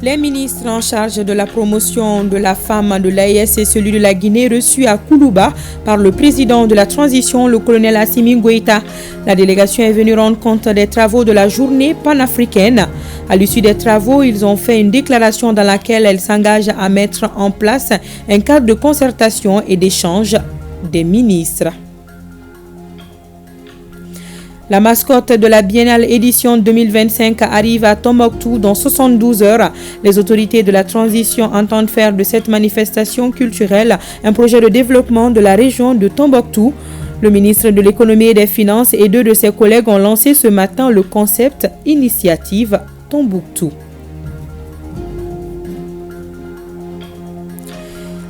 Les ministres en charge de la promotion de la femme de l'AES et celui de la Guinée reçus à Koulouba par le président de la transition, le colonel Assimi Goïta. La délégation est venue rendre compte des travaux de la journée panafricaine. À l'issue des travaux, ils ont fait une déclaration dans laquelle elles s'engagent à mettre en place un cadre de concertation et d'échange des ministres. La mascotte de la Biennale édition 2025 arrive à Tombouctou dans 72 heures. Les autorités de la transition entendent faire de cette manifestation culturelle un projet de développement de la région de Tombouctou. Le ministre de l'Économie et des Finances et deux de ses collègues ont lancé ce matin le concept Initiative Tombouctou.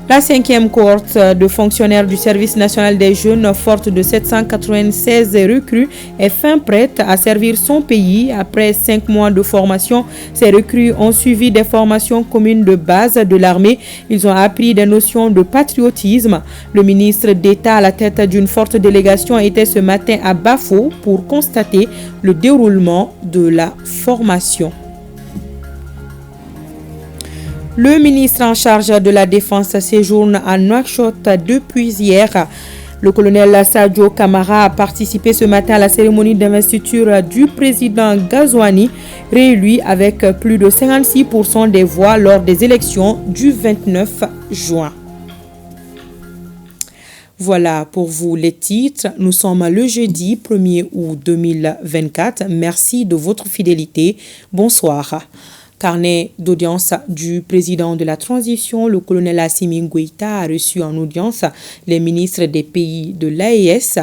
La 5e cohorte de fonctionnaires du service national des jeunes, forte de 796 recrues, est fin prête à servir son pays. Après 5 mois de formation, ces recrues ont suivi des formations communes de base de l'armée. Ils ont appris des notions de patriotisme. Le ministre d'État à la tête d'une forte délégation était ce matin à Bafo pour constater le déroulement de la formation. Le ministre en charge de la Défense séjourne à Nouakchott depuis hier. Le colonel Sadio Kamara a participé ce matin à la cérémonie d'investiture du président Ghazouani, réélu avec plus de 56% des voix lors des élections du 29 juin. Voilà pour vous les titres. Nous sommes le jeudi 1er août 2024. Merci de votre fidélité. Bonsoir. Carnet d'audience du président de la transition, le colonel Assimi Goïta a reçu en audience les ministres des pays de l'AES,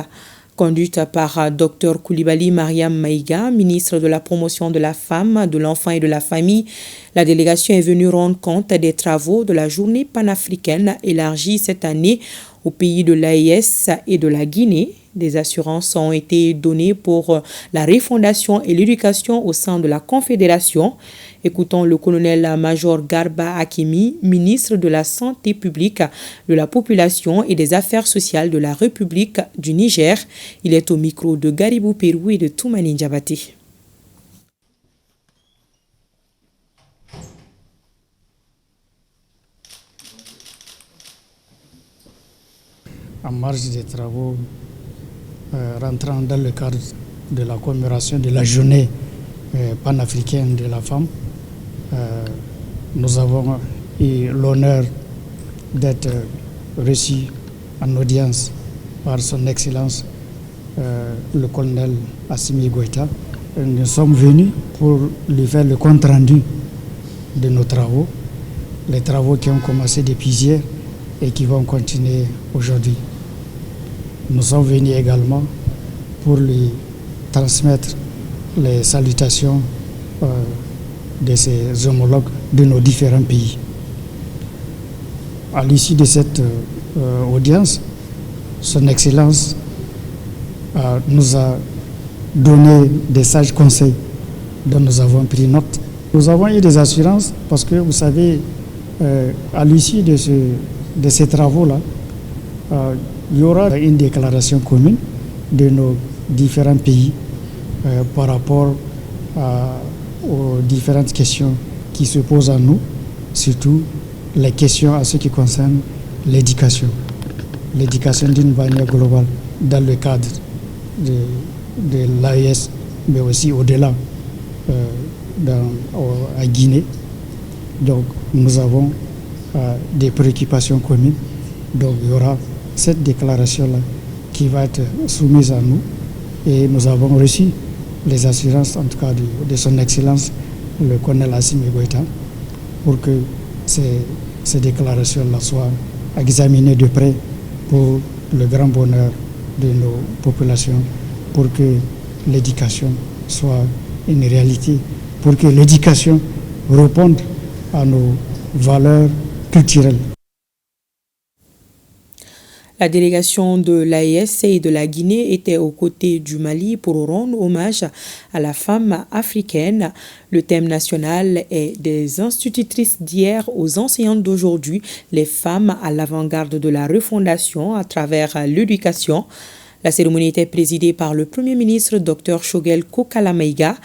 conduite par Dr Coulibaly Mariam Maïga, ministre de la promotion de la femme, de l'enfant et de la famille. La délégation est venue rendre compte des travaux de la journée panafricaine élargie cette année aux pays de l'AES et de la Guinée. Des assurances ont été données pour la refondation et l'éducation au sein de la Confédération. Écoutons le colonel-major Garba Hakimi, ministre de la Santé publique, de la population et des affaires sociales de la République du Niger. Il est au micro de Garibou Pérou et de Toumani Ndiabaté. En marge des travaux rentrant dans le cadre de la commémoration de la journée panafricaine de la femme, nous avons eu l'honneur d'être reçus en audience par son Excellence le colonel Assimi Goïta. Nous sommes venus pour lui faire le compte-rendu de nos travaux, les travaux qui ont commencé depuis hier et qui vont continuer aujourd'hui. Nous sommes venus également pour lui transmettre les salutations de ses homologues de nos différents pays. À l'issue de cette audience, son Excellence nous a donné des sages conseils dont nous avons pris note. Nous avons eu des assurances parce que, vous savez, à l'issue de ces travaux-là, il y aura une déclaration commune de nos différents pays par rapport aux différentes questions qui se posent à nous, surtout les questions à ce qui concerne l'éducation. L'éducation d'une manière globale dans le cadre de l'AES, mais aussi au-delà à Guinée. Donc nous avons des préoccupations communes. Donc il y aura cette déclaration-là qui va être soumise à nous et nous avons reçu les assurances, en tout cas de son Excellence, le colonel Assimi Goïta, pour que ces déclarations-là soient examinées de près pour le grand bonheur de nos populations, pour que l'éducation soit une réalité, pour que l'éducation réponde à nos valeurs culturelles. La délégation de l'AES et de la Guinée était aux côtés du Mali pour rendre hommage à la femme africaine. Le thème national est des institutrices d'hier aux enseignantes d'aujourd'hui, les femmes à l'avant-garde de la refondation à travers l'éducation. La cérémonie était présidée par le Premier ministre Dr Choguel Kokala Maïga.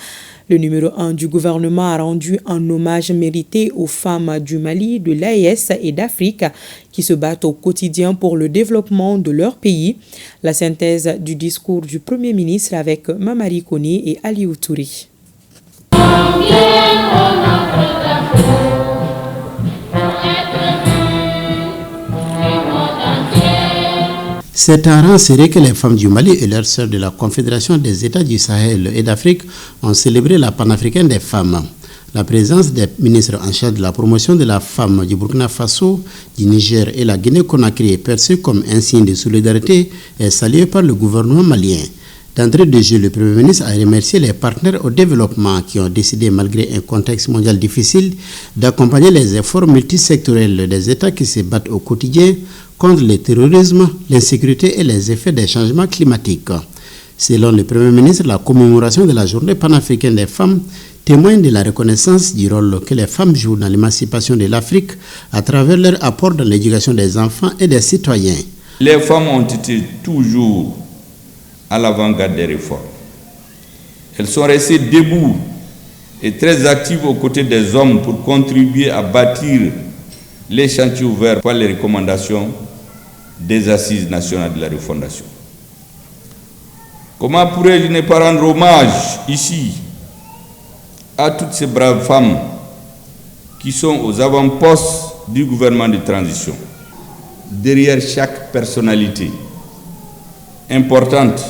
Le numéro 1 du gouvernement a rendu un hommage mérité aux femmes du Mali, de l'AES et d'Afrique qui se battent au quotidien pour le développement de leur pays. La synthèse du discours du Premier ministre avec Mamari Koné et Aliou Touré. C'est un rang serré que les femmes du Mali et leurs sœurs de la Confédération des États du Sahel et d'Afrique ont célébré la panafricaine des femmes. La présence des ministres en charge de la promotion de la femme du Burkina Faso, du Niger et la Guinée-Conakry est perçue comme un signe de solidarité et saluée par le gouvernement malien. D'entrée de jeu, le Premier ministre a remercié les partenaires au développement qui ont décidé, malgré un contexte mondial difficile, d'accompagner les efforts multisectoriels des États qui se battent au quotidien contre le terrorisme, l'insécurité et les effets des changements climatiques. Selon le Premier ministre, la commémoration de la journée panafricaine des femmes témoigne de la reconnaissance du rôle que les femmes jouent dans l'émancipation de l'Afrique à travers leur apport dans l'éducation des enfants et des citoyens. Les femmes ont été toujours à l'avant-garde des réformes. Elles sont restées debout et très actives aux côtés des hommes pour contribuer à bâtir les chantiers ouverts par les recommandations des Assises nationales de la refondation. Comment pourrais-je ne pas rendre hommage ici à toutes ces braves femmes qui sont aux avant-postes du gouvernement de transition? Derrière chaque personnalité importante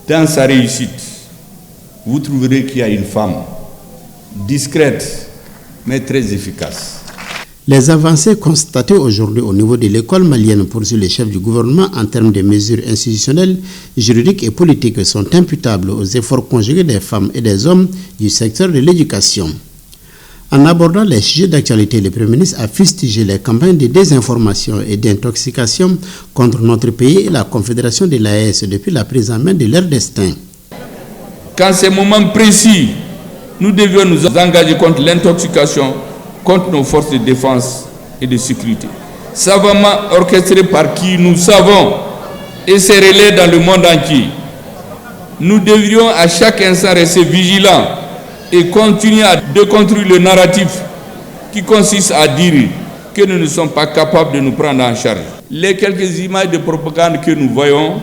dans sa réussite, vous trouverez qu'il y a une femme discrète mais très efficace. Les avancées constatées aujourd'hui au niveau de l'école malienne poursuit le chef du gouvernement en termes de mesures institutionnelles, juridiques et politiques sont imputables aux efforts conjugués des femmes et des hommes du secteur de l'éducation. En abordant les sujets d'actualité, le Premier ministre a fustigé les campagnes de désinformation et d'intoxication contre notre pays et la Confédération de l'AES depuis la prise en main de leur destin. Qu'en ces moments précis, nous devions nous engager contre l'intoxication, contre nos forces de défense et de sécurité, savamment orchestrées par qui nous savons et se relaient dans le monde entier. Nous devrions à chaque instant rester vigilants et continuer à déconstruire le narratif qui consiste à dire que nous ne sommes pas capables de nous prendre en charge. Les quelques images de propagande que nous voyons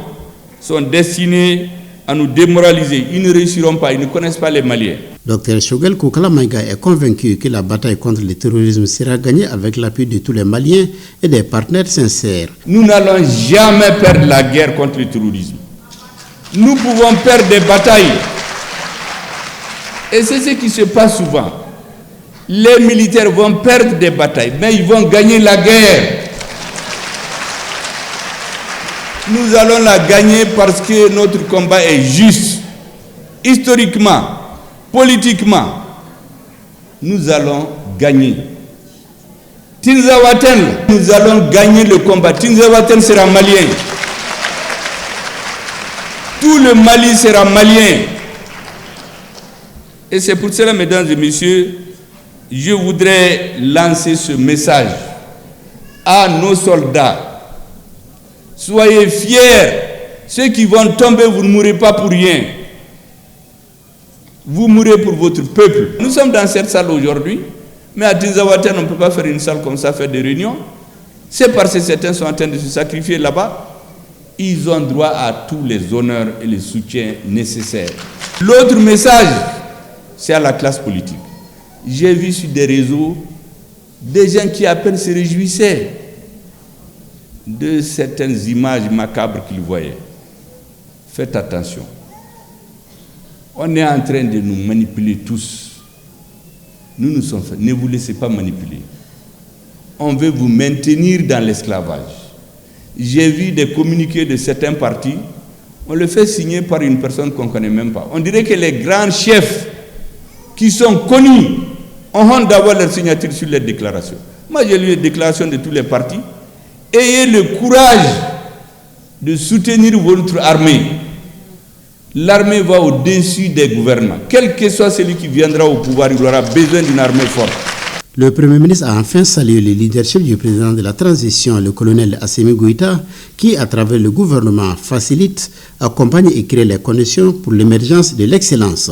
sont destinées à nous démoraliser. Ils ne réussiront pas, ils ne connaissent pas les Maliens. Dr Choguel Koukala Maïga est convaincu que la bataille contre le terrorisme sera gagnée avec l'appui de tous les Maliens et des partenaires sincères. Nous n'allons jamais perdre la guerre contre le terrorisme. Nous pouvons perdre des batailles. Et c'est ce qui se passe souvent. Les militaires vont perdre des batailles, mais ils vont gagner la guerre. Nous allons la gagner parce que notre combat est juste. Historiquement, politiquement, nous allons gagner. Tinzawaten, nous allons gagner le combat. Tinzawaten sera malien. Tout le Mali sera malien. Et c'est pour cela, mesdames et messieurs, je voudrais lancer ce message à nos soldats. Soyez fiers. Ceux qui vont tomber, vous ne mourrez pas pour rien. Vous mourrez pour votre peuple. Nous sommes dans cette salle aujourd'hui, mais à Tinzawaten, on ne peut pas faire une salle comme ça, faire des réunions. C'est parce que certains sont en train de se sacrifier là-bas. Ils ont droit à tous les honneurs et les soutiens nécessaires. L'autre message, c'est à la classe politique. J'ai vu sur des réseaux des gens qui à peine se réjouissaient de certaines images macabres qu'ils voyaient. Faites attention. On est en train de nous manipuler tous. Nous nous sommes faits. Ne vous laissez pas manipuler. On veut vous maintenir dans l'esclavage. J'ai vu des communiqués de certains partis. On le fait signer par une personne qu'on ne connaît même pas. On dirait que les grands chefs qui sont connus ont honte d'avoir leur signature sur les déclarations. Moi, j'ai lu les déclarations de tous les partis. Ayez le courage de soutenir votre armée. L'armée va au-dessus des gouvernements. Quel que soit celui qui viendra au pouvoir, il aura besoin d'une armée forte. Le Premier ministre a enfin salué le leadership du président de la transition, le colonel Assimi Goïta, qui, à travers le gouvernement, facilite, accompagne et crée les conditions pour l'émergence de l'excellence.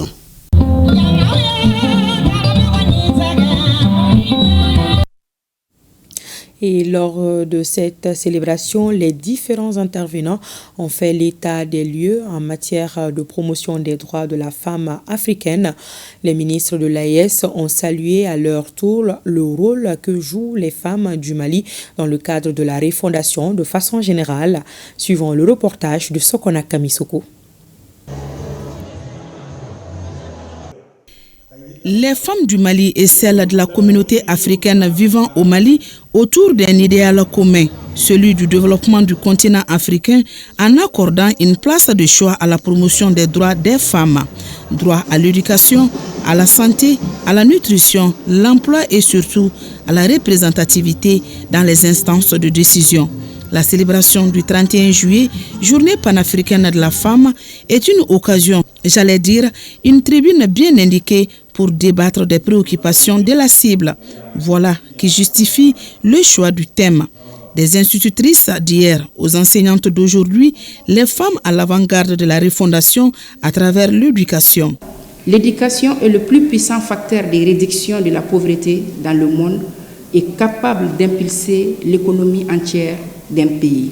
Et lors de cette célébration, les différents intervenants ont fait l'état des lieux en matière de promotion des droits de la femme africaine. Les ministres de l'AES ont salué à leur tour le rôle que jouent les femmes du Mali dans le cadre de la refondation de façon générale, suivant le reportage de Sokona Kamisoko. Les femmes du Mali et celles de la communauté africaine vivant au Mali autour d'un idéal commun, celui du développement du continent africain en accordant une place de choix à la promotion des droits des femmes. Droit à l'éducation, à la santé, à la nutrition, l'emploi et surtout à la représentativité dans les instances de décision. La célébration du 31 juillet, journée panafricaine de la femme, est une occasion, j'allais dire, une tribune bien indiquée pour débattre des préoccupations de la cible. Voilà qui justifie le choix du thème. Des institutrices d'hier aux enseignantes d'aujourd'hui, les femmes à l'avant-garde de la refondation à travers l'éducation. L'éducation est le plus puissant facteur de réduction de la pauvreté dans le monde et capable d'impulser l'économie entière d'un pays.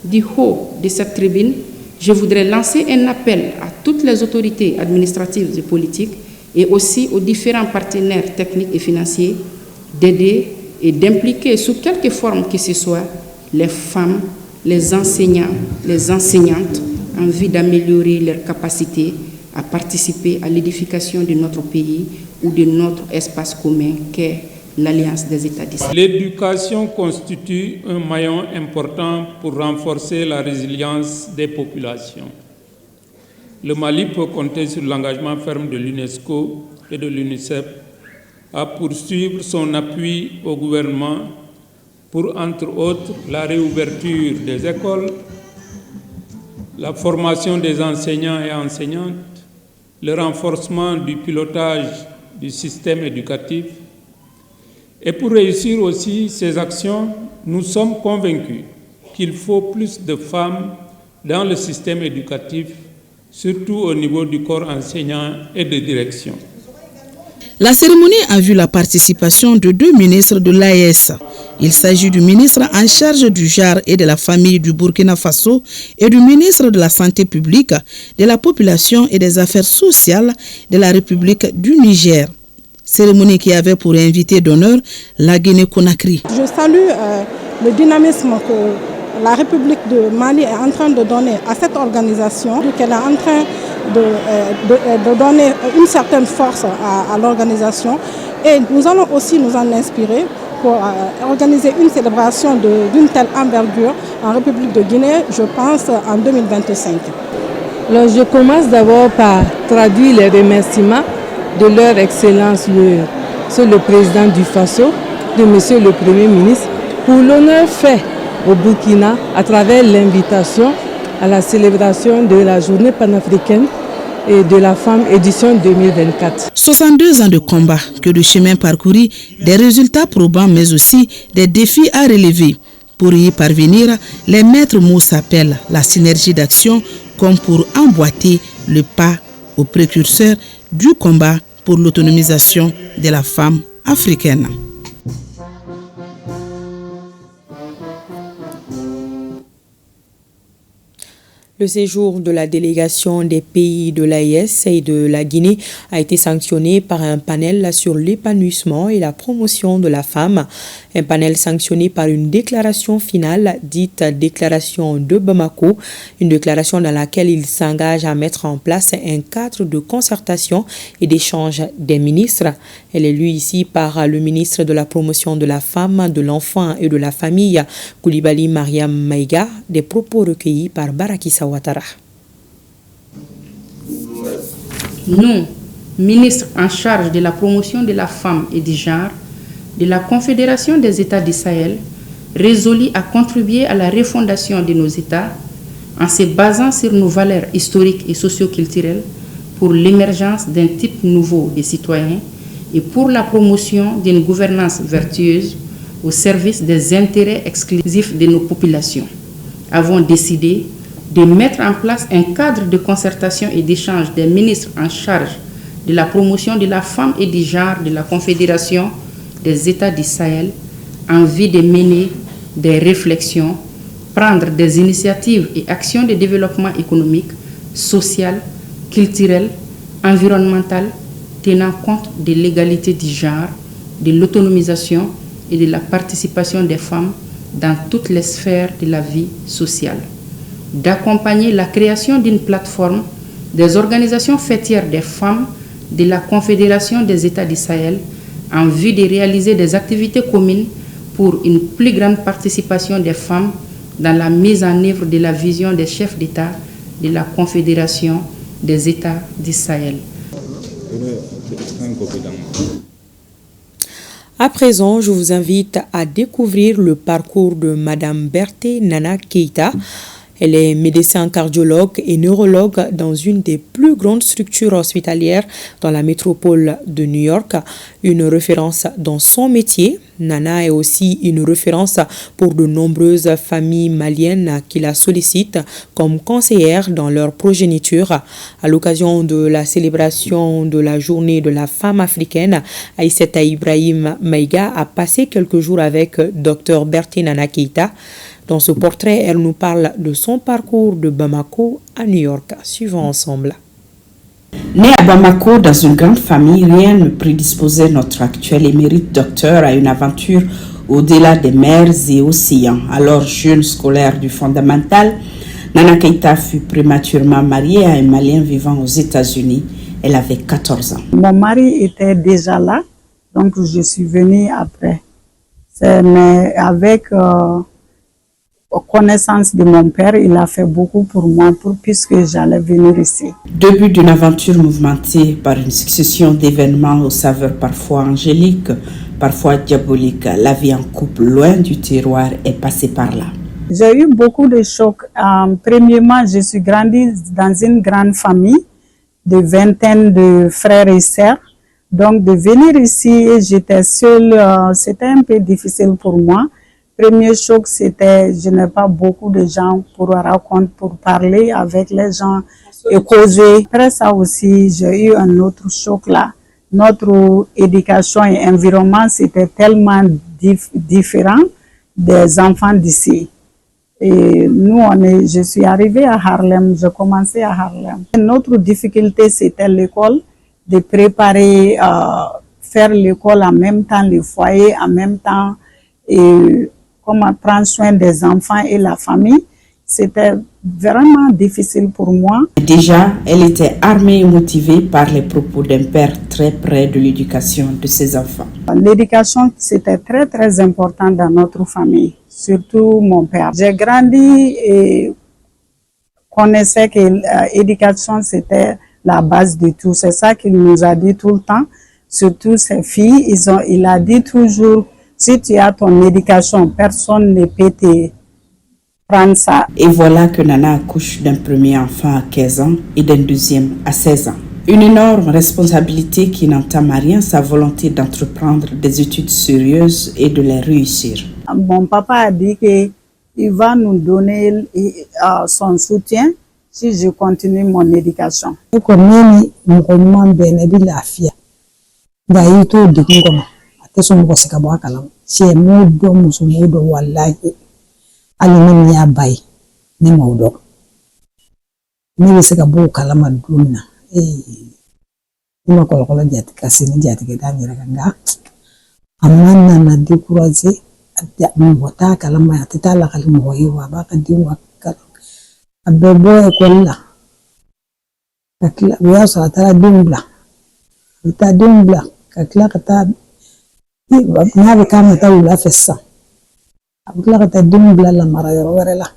Du haut de cette tribune, je voudrais lancer un appel à toutes les autorités administratives et politiques et aussi aux différents partenaires techniques et financiers d'aider et d'impliquer sous quelque forme que ce soit les femmes, les enseignants, les enseignantes en vue d'améliorer leurs capacités à participer à l'édification de notre pays ou de notre espace commun qu'est l'Alliance des États du Sahel. L'éducation constitue un maillon important pour renforcer la résilience des populations. Le Mali peut compter sur l'engagement ferme de l'UNESCO et de l'UNICEF à poursuivre son appui au gouvernement pour, entre autres, la réouverture des écoles, la formation des enseignants et enseignantes, le renforcement du pilotage du système éducatif. Et pour réussir aussi ces actions, nous sommes convaincus qu'il faut plus de femmes dans le système éducatif, surtout au niveau du corps enseignant et de direction. La cérémonie a vu la participation de 2 ministres de l'AES. Il s'agit du ministre en charge du genre et de la famille du Burkina Faso et du ministre de la Santé publique, de la population et des affaires sociales de la République du Niger. Cérémonie qui avait pour invité d'honneur la Guinée-Conakry. Je salue le dynamisme que la République de Mali est en train de donner à cette organisation, qu'elle est en train de donner une certaine force à l'organisation. Et nous allons aussi nous en inspirer pour organiser une célébration d'une telle envergure en République de Guinée, je pense, en 2025. Alors, je commence d'abord par traduire les remerciements de leur Excellence le Président du Faso, de Monsieur le Premier ministre, pour l'honneur fait au Burkina à travers l'invitation à la célébration de la journée panafricaine et de la femme édition 2024. 62 ans de combat, que de chemin parcouru, des résultats probants mais aussi des défis à relever. Pour y parvenir, les maîtres mots s'appellent la synergie d'action comme pour emboîter le pas aux précurseurs du combat pour l'autonomisation de la femme africaine. Le séjour de la délégation des pays de l'AES et de la Guinée a été sanctionné par un panel sur l'épanouissement et la promotion de la femme. Un panel sanctionné par une déclaration finale dite déclaration de Bamako, une déclaration dans laquelle il s'engage à mettre en place un cadre de concertation et d'échange des ministres. Elle est lue ici par le ministre de la promotion de la femme, de l'enfant et de la famille, Koulibaly Mariam Maïga, des propos recueillis par Barakissa Ouattara. Nous, ministres en charge de la promotion de la femme et du genre, de la Confédération des États du Sahel, résolus à contribuer à la refondation de nos États en se basant sur nos valeurs historiques et socio-culturelles pour l'émergence d'un type nouveau de citoyens et pour la promotion d'une gouvernance vertueuse au service des intérêts exclusifs de nos populations, avons décidé de mettre en place un cadre de concertation et d'échange des ministres en charge de la promotion de la femme et du genre de la Confédération des États du Sahel en vue de mener des réflexions, prendre des initiatives et actions de développement économique, social, culturel, environnemental, tenant compte de l'égalité du genre, de l'autonomisation et de la participation des femmes dans toutes les sphères de la vie sociale. D'accompagner la création d'une plateforme des organisations fêtières des femmes de la Confédération des États du Sahel en vue de réaliser des activités communes pour une plus grande participation des femmes dans la mise en œuvre de la vision des chefs d'État de la Confédération des États du Sahel. À présent, je vous invite à découvrir le parcours de Madame Berthé Nana Keïta. Elle est médecin cardiologue et neurologue dans une des plus grandes structures hospitalières dans la métropole de New York. Une référence dans son métier, Nana est aussi une référence pour de nombreuses familles maliennes qui la sollicitent comme conseillère dans leur progéniture. À l'occasion de la célébration de la journée de la femme africaine, Aïssata Ibrahim Maïga a passé quelques jours avec Dr Berthé Nana Keïta. Dans ce portrait, elle nous parle de son parcours de Bamako à New York. Suivons ensemble. Né à Bamako dans une grande famille, rien ne prédisposait notre actuel émérite docteur à une aventure au-delà des mers et océans. Alors jeune scolaire du fondamental, Nana Keïta fut prématurément mariée à un Malien vivant aux États-Unis. Elle avait 14 ans. Mon mari était déjà là, donc je suis venue après. Mais avec connaissance de mon père, il a fait beaucoup pour moi puisque j'allais venir ici. Début d'une aventure mouvementée par une succession d'événements aux saveurs parfois angéliques, parfois diaboliques. La vie en couple loin du terroir est passée par là. J'ai eu beaucoup de chocs. Premièrement, je suis grandie dans une grande famille de vingtaine de frères et sœurs. Donc de venir ici, j'étais seule, c'était un peu difficile pour moi. Premier choc, c'était je n'ai pas beaucoup de gens pour raconter, pour parler avec les gens et causer. Après ça aussi, j'ai eu un autre choc là. Notre éducation et environnement, c'était tellement différent des enfants d'ici. Et nous, je suis arrivée à Harlem, je commençais à Harlem. Notre difficulté, c'était l'école, de préparer, faire l'école en même temps, le foyer en même temps, et comment prendre soin des enfants et la famille. C'était vraiment difficile pour moi. Déjà, elle était armée et motivée par les propos d'un père très près de l'éducation de ses enfants. L'éducation, c'était très très important dans notre famille, surtout mon père. J'ai grandi et connaissais que l'éducation, c'était la base de tout. C'est ça qu'il nous a dit tout le temps, surtout ses filles. Il a dit toujours, si tu as ton éducation, personne ne peut te prendre ça. Et voilà que Nana accouche d'un premier enfant à 15 ans et d'un deuxième à 16 ans. Une énorme responsabilité qui n'entame à rien sa volonté d'entreprendre des études sérieuses et de les réussir. Mon papa a dit qu'il va nous donner son soutien si je continue mon éducation. Teso mko sikabwa kala che mudo musumudo wallahi alini ya bai ne maudo ni sikabwa kala maduna kuma kolokolo jati kasini jati kedanyira kanga amana na dikuraze mbota kala ma titala kala moyiwa baka diwa kala abebo ekolla kakila biya sa tara dimbla ta dimbla kakila kata nabe kama tawula fessa abukla kata dimbla la mara yoro werela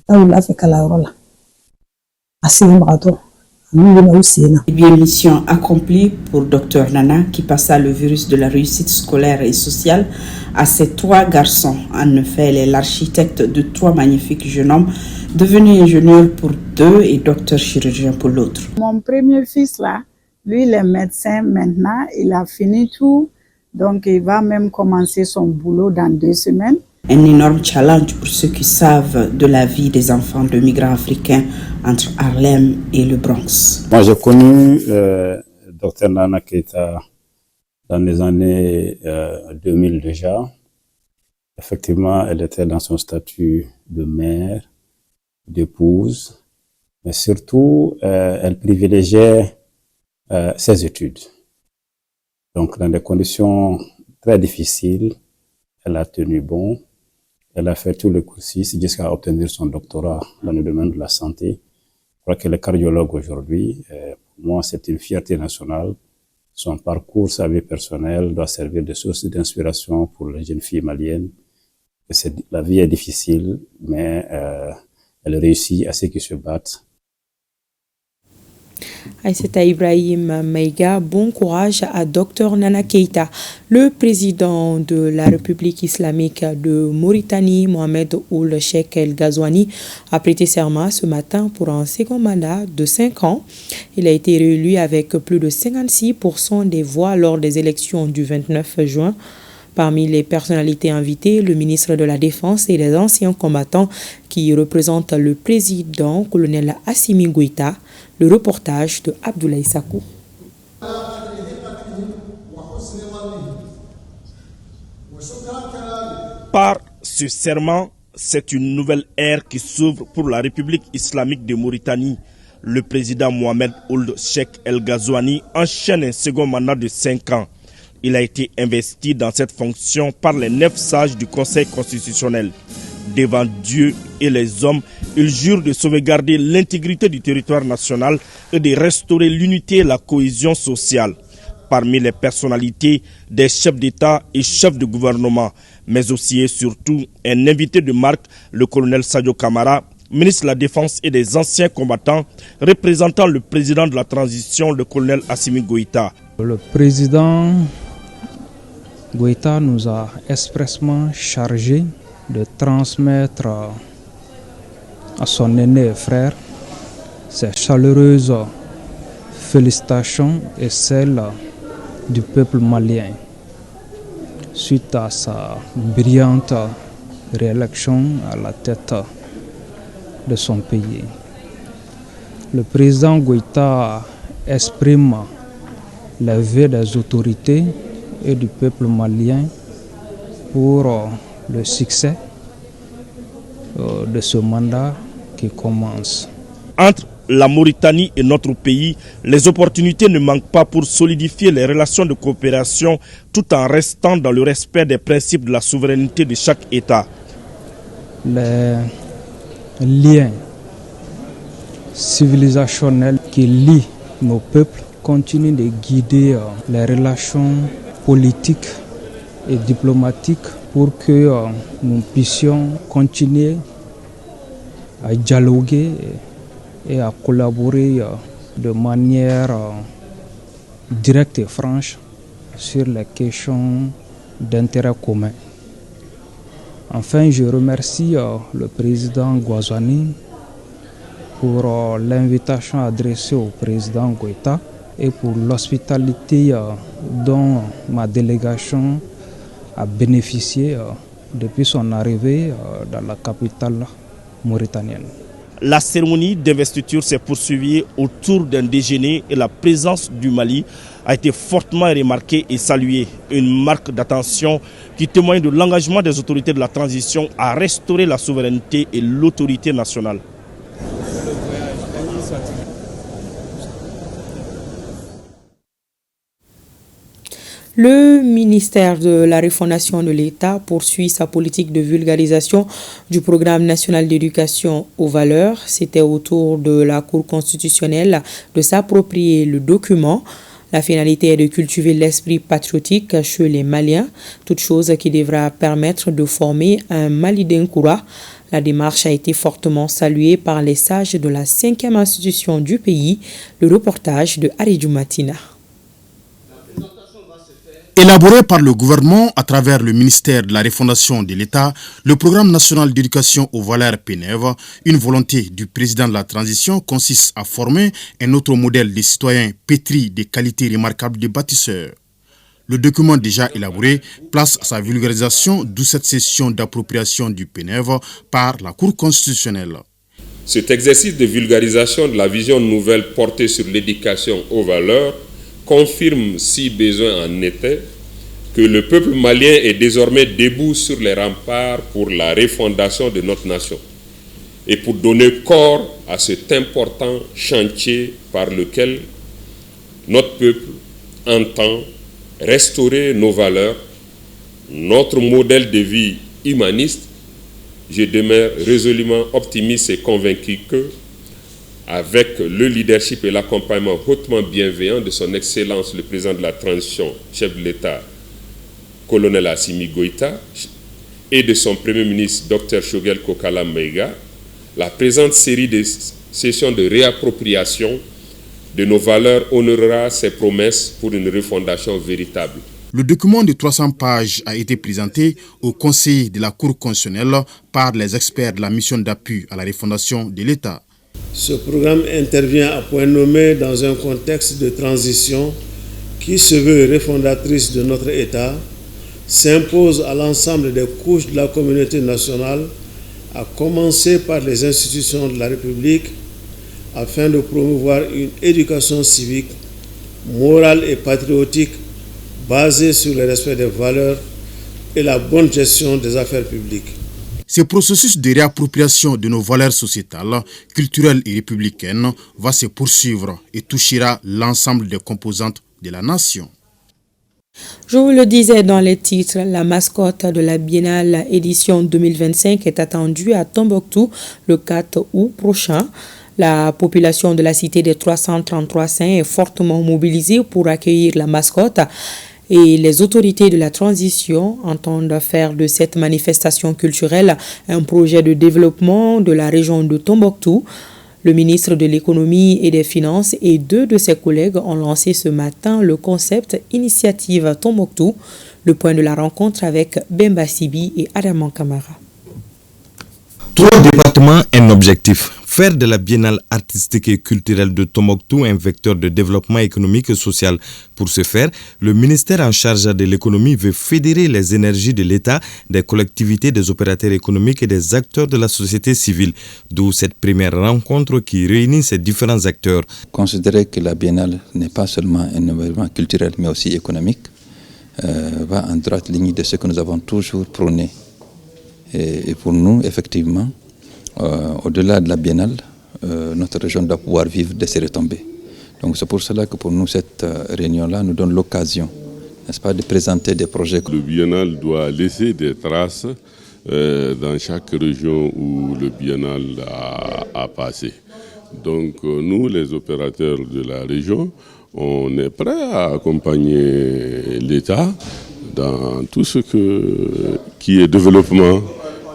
tawula fe kala yoro la asini bakato amina usina. Bien, mission accomplie pour Dr Nana qui passa le virus de la réussite scolaire et sociale à ses 3 garçons. En effet, elle est l'architecte de 3 magnifiques jeunes hommes, devenu ingénieur pour 2 et docteur chirurgien pour l'autre. Mon premier fils là, lui il est médecin maintenant, il a fini tout. Donc, il va même commencer son boulot dans 2 semaines. Un énorme challenge pour ceux qui savent de la vie des enfants de migrants africains entre Harlem et le Bronx. Moi, j'ai connu Dr Nana Keïta dans les années 2000 déjà. Effectivement, elle était dans son statut de mère, d'épouse, mais surtout, elle privilégiait ses études. Donc, dans des conditions très difficiles, elle a tenu bon. Elle a fait tout le cursus jusqu'à obtenir son doctorat dans le domaine de la santé. Je crois qu'elle est cardiologue aujourd'hui. Pour moi, c'est une fierté nationale. Son parcours, sa vie personnelle doit servir de source d'inspiration pour les jeunes filles maliennes. La vie est difficile, mais elle réussit à ceux qui se battent. Aïssata Ibrahim Maïga, bon courage à Dr Nana Keïta. Le président de la République islamique de Mauritanie, Mohamed Ould Cheikh El Ghazouani, a prêté serment ce matin pour un second mandat de 5 ans. Il a été réélu avec plus de 56% des voix lors des élections du 29 juin. Parmi les personnalités invitées, le ministre de la Défense et les anciens combattants qui représentent le président, colonel Assimi Goïta. Le reportage de Abdoulaye Sakou. Par ce serment, c'est une nouvelle ère qui s'ouvre pour la République islamique de Mauritanie. Le président Mohamed Ould Cheikh El Ghazouani enchaîne un second mandat de 5 ans. Il a été investi dans cette fonction par les 9 sages du Conseil constitutionnel. Devant Dieu et les hommes, il jure de sauvegarder l'intégrité du territoire national et de restaurer l'unité et la cohésion sociale. Parmi les personnalités, des chefs d'État et chefs de gouvernement, mais aussi et surtout un invité de marque, le colonel Sadio Kamara, ministre de la Défense et des anciens combattants, représentant le président de la transition, le colonel Assimi Goïta. Le président Goïta nous a expressément chargé de transmettre à son aîné et frère ses chaleureuses félicitations et celles du peuple malien suite à sa brillante réélection à la tête de son pays. Le président Goïta exprime les vœux des autorités et du peuple malien pour le succès de ce mandat qui commence. Entre la Mauritanie et notre pays, les opportunités ne manquent pas pour solidifier les relations de coopération tout en restant dans le respect des principes de la souveraineté de chaque État. Les liens civilisationnels qui lient nos peuples continuent de guider les relations politiques et diplomatiques pour que nous puissions continuer à dialoguer et à collaborer de manière directe et franche sur les questions d'intérêt commun. Enfin, je remercie le président Ghazouani pour l'invitation adressée au président Goïta et pour l'hospitalité dont ma délégation a bénéficié depuis son arrivée dans la capitale mauritanienne. La cérémonie d'investiture s'est poursuivie autour d'un déjeuner et la présence du Mali a été fortement remarquée et saluée. Une marque d'attention qui témoigne de l'engagement des autorités de la transition à restaurer la souveraineté et l'autorité nationale. Le ministère de la Refondation de l'État poursuit sa politique de vulgarisation du programme national d'éducation aux valeurs. C'était au tour de la Cour constitutionnelle de s'approprier le document. La finalité est de cultiver l'esprit patriotique chez les Maliens, toute chose qui devra permettre de former un Mali d'Inkoura. La démarche a été fortement saluée par les sages de la 5e institution du pays. Le reportage de Aridou Matina. Élaboré par le gouvernement à travers le ministère de la Refondation de l'État, le programme national d'éducation aux valeurs PNEV, une volonté du président de la transition consiste à former un autre modèle de citoyens pétris des qualités remarquables des bâtisseurs. Le document déjà élaboré place sa vulgarisation, d'où cette session d'appropriation du PNEV par la Cour constitutionnelle. Cet exercice de vulgarisation de la vision nouvelle portée sur l'éducation aux valeurs confirme, si besoin en était, que le peuple malien est désormais debout sur les remparts pour la refondation de notre nation et pour donner corps à cet important chantier par lequel notre peuple entend restaurer nos valeurs, notre modèle de vie humaniste. Je demeure résolument optimiste et convaincu que, avec le leadership et l'accompagnement hautement bienveillant de son Excellence le président de la transition, chef de l'État, colonel Assimi Goïta, et de son Premier ministre, Dr Choguel Kokala Maïga, la présente série de sessions de réappropriation de nos valeurs honorera ses promesses pour une refondation véritable. Le document de 300 pages a été présenté au Conseil de la Cour constitutionnelle par les experts de la mission d'appui à la refondation de l'État. Ce programme intervient à point nommé dans un contexte de transition qui se veut refondatrice de notre État, s'impose à l'ensemble des couches de la communauté nationale, à commencer par les institutions de la République, afin de promouvoir une éducation civique, morale et patriotique basée sur le respect des valeurs et la bonne gestion des affaires publiques. Ce processus de réappropriation de nos valeurs sociétales, culturelles et républicaines va se poursuivre et touchera l'ensemble des composantes de la nation. Je vous le disais dans les titres, la mascotte de la Biennale édition 2025 est attendue à Tombouctou le 4 août prochain. La population de la cité des 333 saints est fortement mobilisée pour accueillir la mascotte et les autorités de la transition entendent faire de cette manifestation culturelle un projet de développement de la région de Tombouctou. Le ministre de l'économie et des finances et 2 de ses collègues ont lancé ce matin le concept Initiative Tombouctou, le point de la rencontre avec Bemba Sibi et Adaman Kamara. 3 départements, un objectif. Faire de la Biennale artistique et culturelle de Tombouctou un vecteur de développement économique et social. Pour ce faire, le ministère en charge de l'économie veut fédérer les énergies de l'État, des collectivités, des opérateurs économiques et des acteurs de la société civile. D'où cette première rencontre qui réunit ces différents acteurs. Considérer que la Biennale n'est pas seulement un événement culturel mais aussi économique va en droite ligne de ce que nous avons toujours prôné. Et pour nous, effectivement, au-delà de la Biennale, notre région doit pouvoir vivre de ses retombées. Donc c'est pour cela que pour nous, cette réunion-là nous donne l'occasion, n'est-ce pas, de présenter des projets. Le Biennale doit laisser des traces dans chaque région où le Biennale a passé. Donc nous, les opérateurs de la région, on est prêts à accompagner l'État dans tout ce qui est développement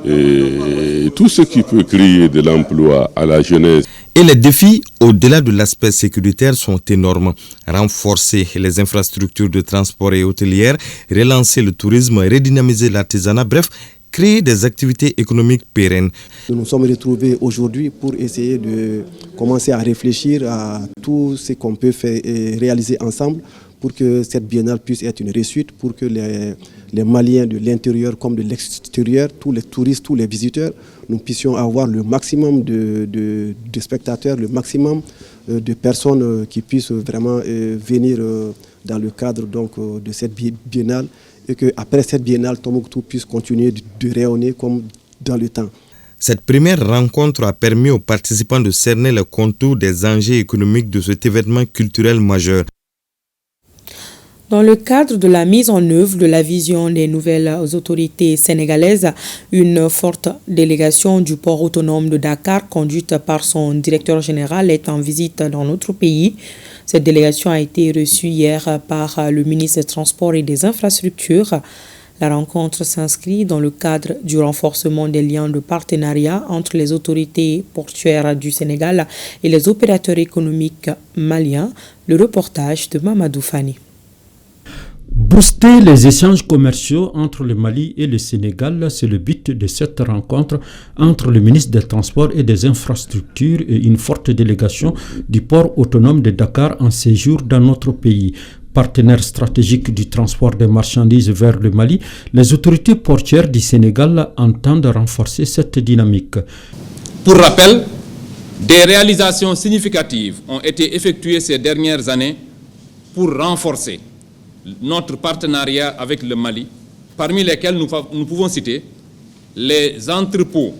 et tout ce qui peut créer de l'emploi à la jeunesse. Et les défis, au-delà de l'aspect sécuritaire, sont énormes. Renforcer les infrastructures de transport et hôtelières, relancer le tourisme, redynamiser l'artisanat, bref, créer des activités économiques pérennes. Nous nous sommes retrouvés aujourd'hui pour essayer de commencer à réfléchir à tout ce qu'on peut faire et réaliser ensemble pour que cette biennale puisse être une réussite, pour que les Maliens de l'intérieur comme de l'extérieur, tous les touristes, tous les visiteurs, nous puissions avoir le maximum de spectateurs, le maximum de personnes qui puissent vraiment venir dans le cadre donc, de cette biennale et qu'après cette biennale, Tombouctou puisse continuer de rayonner comme dans le temps. Cette première rencontre a permis aux participants de cerner le contour des enjeux économiques de cet événement culturel majeur. Dans le cadre de la mise en œuvre de la vision des nouvelles autorités sénégalaises, une forte délégation du port autonome de Dakar, conduite par son directeur général, est en visite dans notre pays. Cette délégation a été reçue hier par le ministre des Transports et des Infrastructures. La rencontre s'inscrit dans le cadre du renforcement des liens de partenariat entre les autorités portuaires du Sénégal et les opérateurs économiques maliens. Le reportage de Mamadou Fani. Booster les échanges commerciaux entre le Mali et le Sénégal, c'est le but de cette rencontre entre le ministre des Transports et des Infrastructures et une forte délégation du port autonome de Dakar en séjour dans notre pays. Partenaire stratégique du transport des marchandises vers le Mali, les autorités portuaires du Sénégal entendent renforcer cette dynamique. Pour rappel, des réalisations significatives ont été effectuées ces dernières années pour renforcer notre partenariat avec le Mali, parmi lesquels nous pouvons citer les entrepôts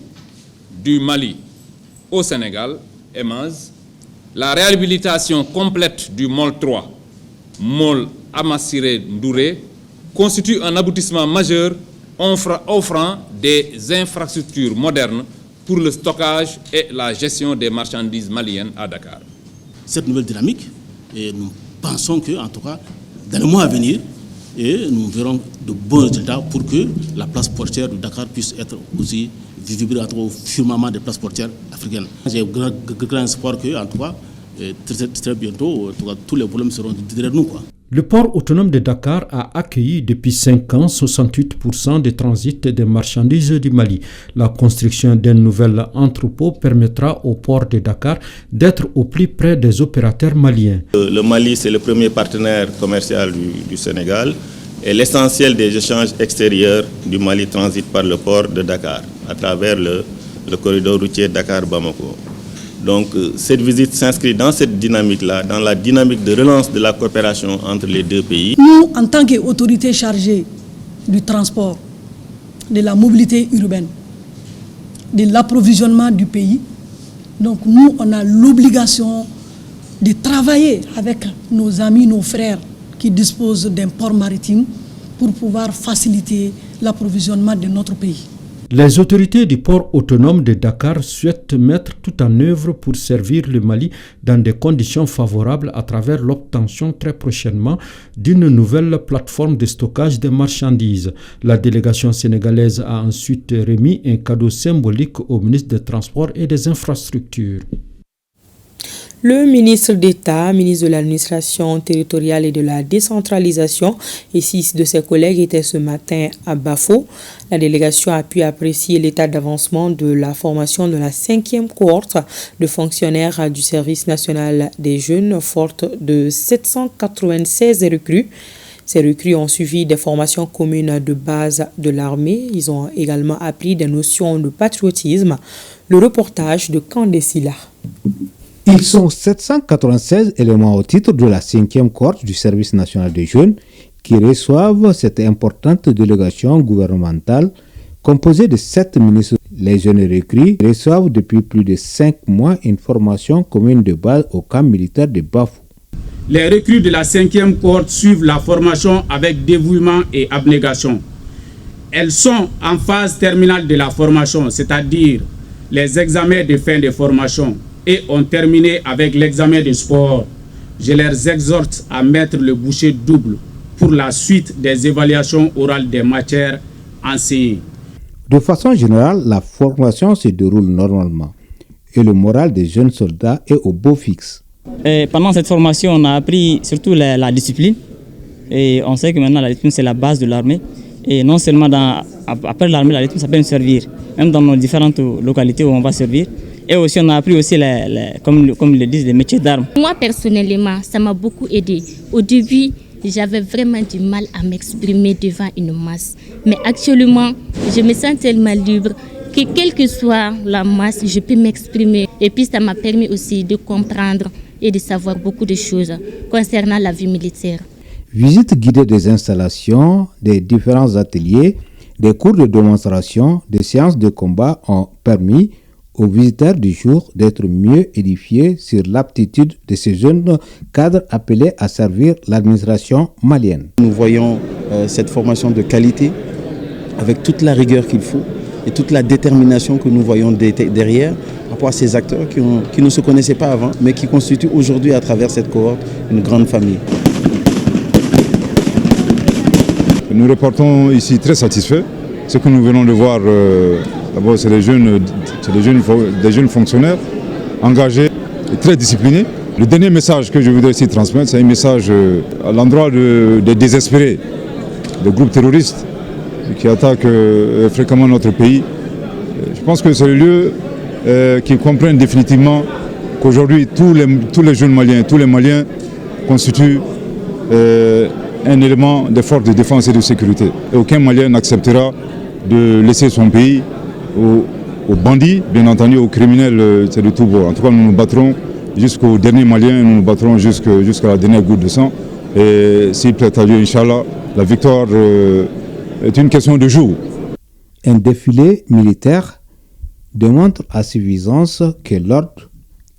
du Mali au Sénégal, EMAZ, la réhabilitation complète du MOL 3, MOL Amassiré Ndouré, constitue un aboutissement majeur offrant des infrastructures modernes pour le stockage et la gestion des marchandises maliennes à Dakar. Cette nouvelle dynamique, et nous pensons que, en tout cas, dans les mois à venir, et nous verrons de bons résultats pour que la place portière de Dakar puisse être aussi visible au firmament des places portières africaines. J'ai grand espoir que, en tout cas, très bientôt, en tout cas, tous les problèmes seront derrière nous, quoi. Le port autonome de Dakar a accueilli depuis 5 ans 68% des transits des marchandises du Mali. La construction d'un nouvel entrepôt permettra au port de Dakar d'être au plus près des opérateurs maliens. Le Mali, c'est le premier partenaire commercial du Sénégal et l'essentiel des échanges extérieurs du Mali transite par le port de Dakar à travers le corridor routier Dakar-Bamako. Donc cette visite s'inscrit dans cette dynamique-là, dans la dynamique de relance de la coopération entre les deux pays. Nous, en tant qu'autorité chargée du transport, de la mobilité urbaine, de l'approvisionnement du pays, donc nous, on a l'obligation de travailler avec nos amis, nos frères qui disposent d'un port maritime pour pouvoir faciliter l'approvisionnement de notre pays. Les autorités du port autonome de Dakar souhaitent mettre tout en œuvre pour servir le Mali dans des conditions favorables à travers l'obtention très prochainement d'une nouvelle plateforme de stockage des marchandises. La délégation sénégalaise a ensuite remis un cadeau symbolique au ministre des Transports et des Infrastructures. Le ministre d'État, ministre de l'Administration territoriale et de la décentralisation et 6 de ses collègues étaient ce matin à Bafo. La délégation a pu apprécier l'état d'avancement de la formation de la 5e cohorte de fonctionnaires du service national des jeunes, forte de 796 recrues. Ces recrues ont suivi des formations communes de base de l'armée. Ils ont également appris des notions de patriotisme. Le reportage de Kandesila. Ils sont 796 éléments au titre de la 5e cohorte du service national des jeunes qui reçoivent cette importante délégation gouvernementale composée de 7 ministres. Les jeunes recrues reçoivent depuis plus de 5 mois une formation commune de base au camp militaire de Bafou. Les recrues de la 5e cohorte suivent la formation avec dévouement et abnégation. Elles sont en phase terminale de la formation, c'est-à-dire les examens de fin de formation, et ont terminé avec l'examen du sport. Je les exhorte à mettre le bouchée double pour la suite des évaluations orales des matières enseignées. De façon générale, la formation se déroule normalement et le moral des jeunes soldats est au beau fixe. Pendant cette formation, on a appris surtout la discipline. Et on sait que maintenant la discipline c'est la base de l'armée. Et non seulement après l'armée, la discipline ça peut nous servir, même dans nos différentes localités où on va servir. Et aussi, on a appris aussi, comme ils le disent, les métiers d'armes. Moi, personnellement, ça m'a beaucoup aidé. Au début, j'avais vraiment du mal à m'exprimer devant une masse. Mais actuellement, je me sens tellement libre que quelle que soit la masse, je peux m'exprimer. Et puis, ça m'a permis aussi de comprendre et de savoir beaucoup de choses concernant la vie militaire. Visite guidée des installations, des différents ateliers, des cours de démonstration, des séances de combat ont permis aux visiteurs du jour d'être mieux édifiés sur l'aptitude de ces jeunes cadres appelés à servir l'administration malienne. Nous voyons cette formation de qualité avec toute la rigueur qu'il faut et toute la détermination que nous voyons derrière par rapport à ces acteurs qui ne se connaissaient pas avant mais qui constituent aujourd'hui à travers cette cohorte une grande famille. Nous reportons ici très satisfaits. Ce que nous venons de voir, d'abord c'est des jeunes fonctionnaires engagés et très disciplinés. Le dernier message que je voudrais ici transmettre, c'est un message à l'endroit des désespérés, des groupes terroristes qui attaquent fréquemment notre pays. Je pense que c'est le lieu qui comprennent définitivement qu'aujourd'hui tous les jeunes Maliens, tous les Maliens constituent un élément de force de défense et de sécurité. Et aucun Malien n'acceptera de laisser son pays aux bandits, bien entendu aux criminels, c'est de tout bord. En tout cas, nous nous battrons jusqu'au dernier Malien, nous nous battrons jusqu'à la dernière goutte de sang Et s'il plaît à Dieu, Inch'Allah, la victoire est une question de jour. Un défilé militaire démontre à suffisance que l'ordre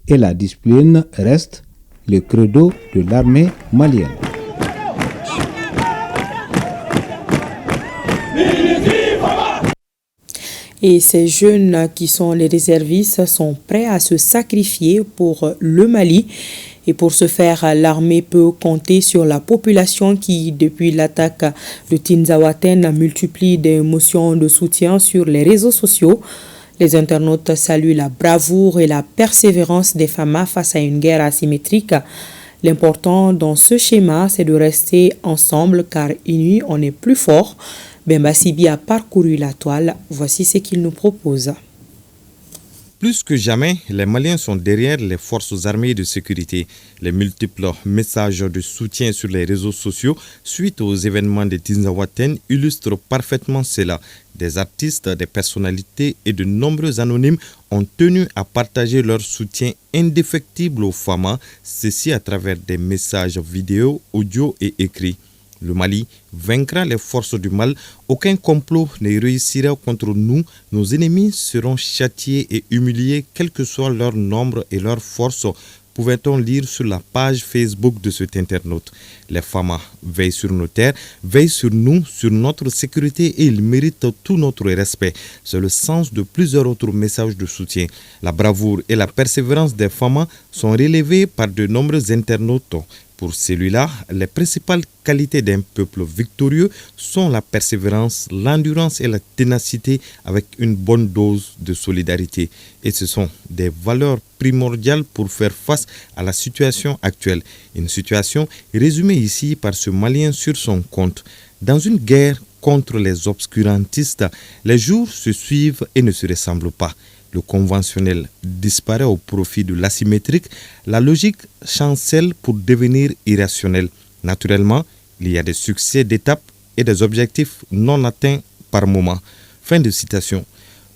et la discipline restent le credo de l'armée malienne. Et ces jeunes qui sont les réservistes sont prêts à se sacrifier pour le Mali. Et pour ce faire, l'armée peut compter sur la population qui, depuis l'attaque de Tinzaouaten, multiplie des motions de soutien sur les réseaux sociaux. Les internautes saluent la bravoure et la persévérance des FAMA face à une guerre asymétrique. L'important dans ce schéma, c'est de rester ensemble car unis, on est plus fort. Bemba Sibi a parcouru la toile. Voici ce qu'il nous propose. Plus que jamais, les Maliens sont derrière les forces armées de sécurité. Les multiples messages de soutien sur les réseaux sociaux suite aux événements de Tinzaouaten illustrent parfaitement cela. Des artistes, des personnalités et de nombreux anonymes ont tenu à partager leur soutien indéfectible aux FAMA, ceci à travers des messages vidéo, audio et écrits. Le Mali vaincra les forces du mal. Aucun complot ne réussira contre nous. Nos ennemis seront châtiés et humiliés, quel que soit leur nombre et leur force, pouvait-on lire sur la page Facebook de cet internaute. Les FAMA veillent sur nos terres, veillent sur nous, sur notre sécurité et ils méritent tout notre respect. C'est le sens de plusieurs autres messages de soutien. La bravoure et la persévérance des FAMA sont relevées par de nombreux internautes. Pour celui-là, les principales qualités d'un peuple victorieux sont la persévérance, l'endurance et la ténacité avec une bonne dose de solidarité. Et ce sont des valeurs primordiales pour faire face à la situation actuelle. Une situation résumée ici par ce Malien sur son compte. Dans une guerre contre les obscurantistes, les jours se suivent et ne se ressemblent pas. Le conventionnel disparaît au profit de l'asymétrique, la logique chancelle pour devenir irrationnelle. Naturellement, il y a des succès d'étape et des objectifs non atteints par moment. Fin de citation.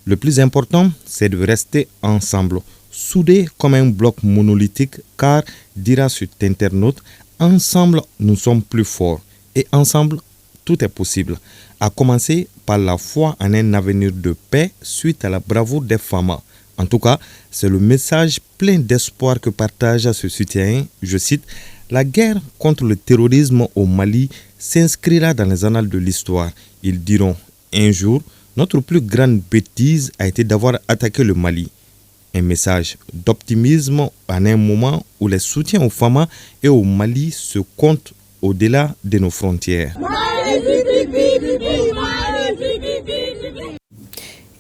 Le plus important, c'est de rester ensemble, soudés comme un bloc monolithique, car, dira cet internaute, ensemble nous sommes plus forts et ensemble tout est possible. À commencer par la foi en un avenir de paix suite à la bravoure des FAMA. En tout cas, c'est le message plein d'espoir que partage ce citoyen. Je cite, « La guerre contre le terrorisme au Mali s'inscrira dans les annales de l'histoire. Ils diront, un jour, notre plus grande bêtise a été d'avoir attaqué le Mali. » Un message d'optimisme en un moment où les soutiens aux FAMA et au Mali se comptent au-delà de nos frontières.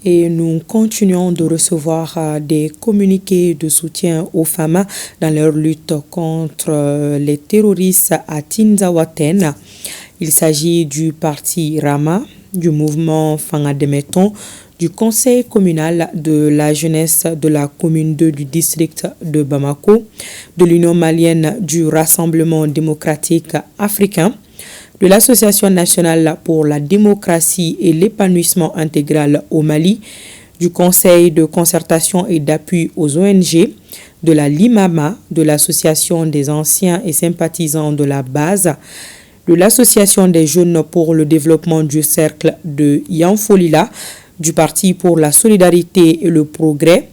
Et nous continuons de recevoir des communiqués de soutien aux FAMA dans leur lutte contre les terroristes à Tinzaouaten. Il s'agit du parti Rama, du mouvement Fangademeton, du conseil communal de la jeunesse de la commune 2 du district de Bamako, de l'Union malienne du Rassemblement démocratique africain, de l'Association nationale pour la démocratie et l'épanouissement intégral au Mali, du Conseil de concertation et d'appui aux ONG, de la LIMAMA, de l'Association des anciens et sympathisants de la base, de l'Association des jeunes pour le développement du cercle de Yanfolila, du Parti pour la solidarité et le progrès,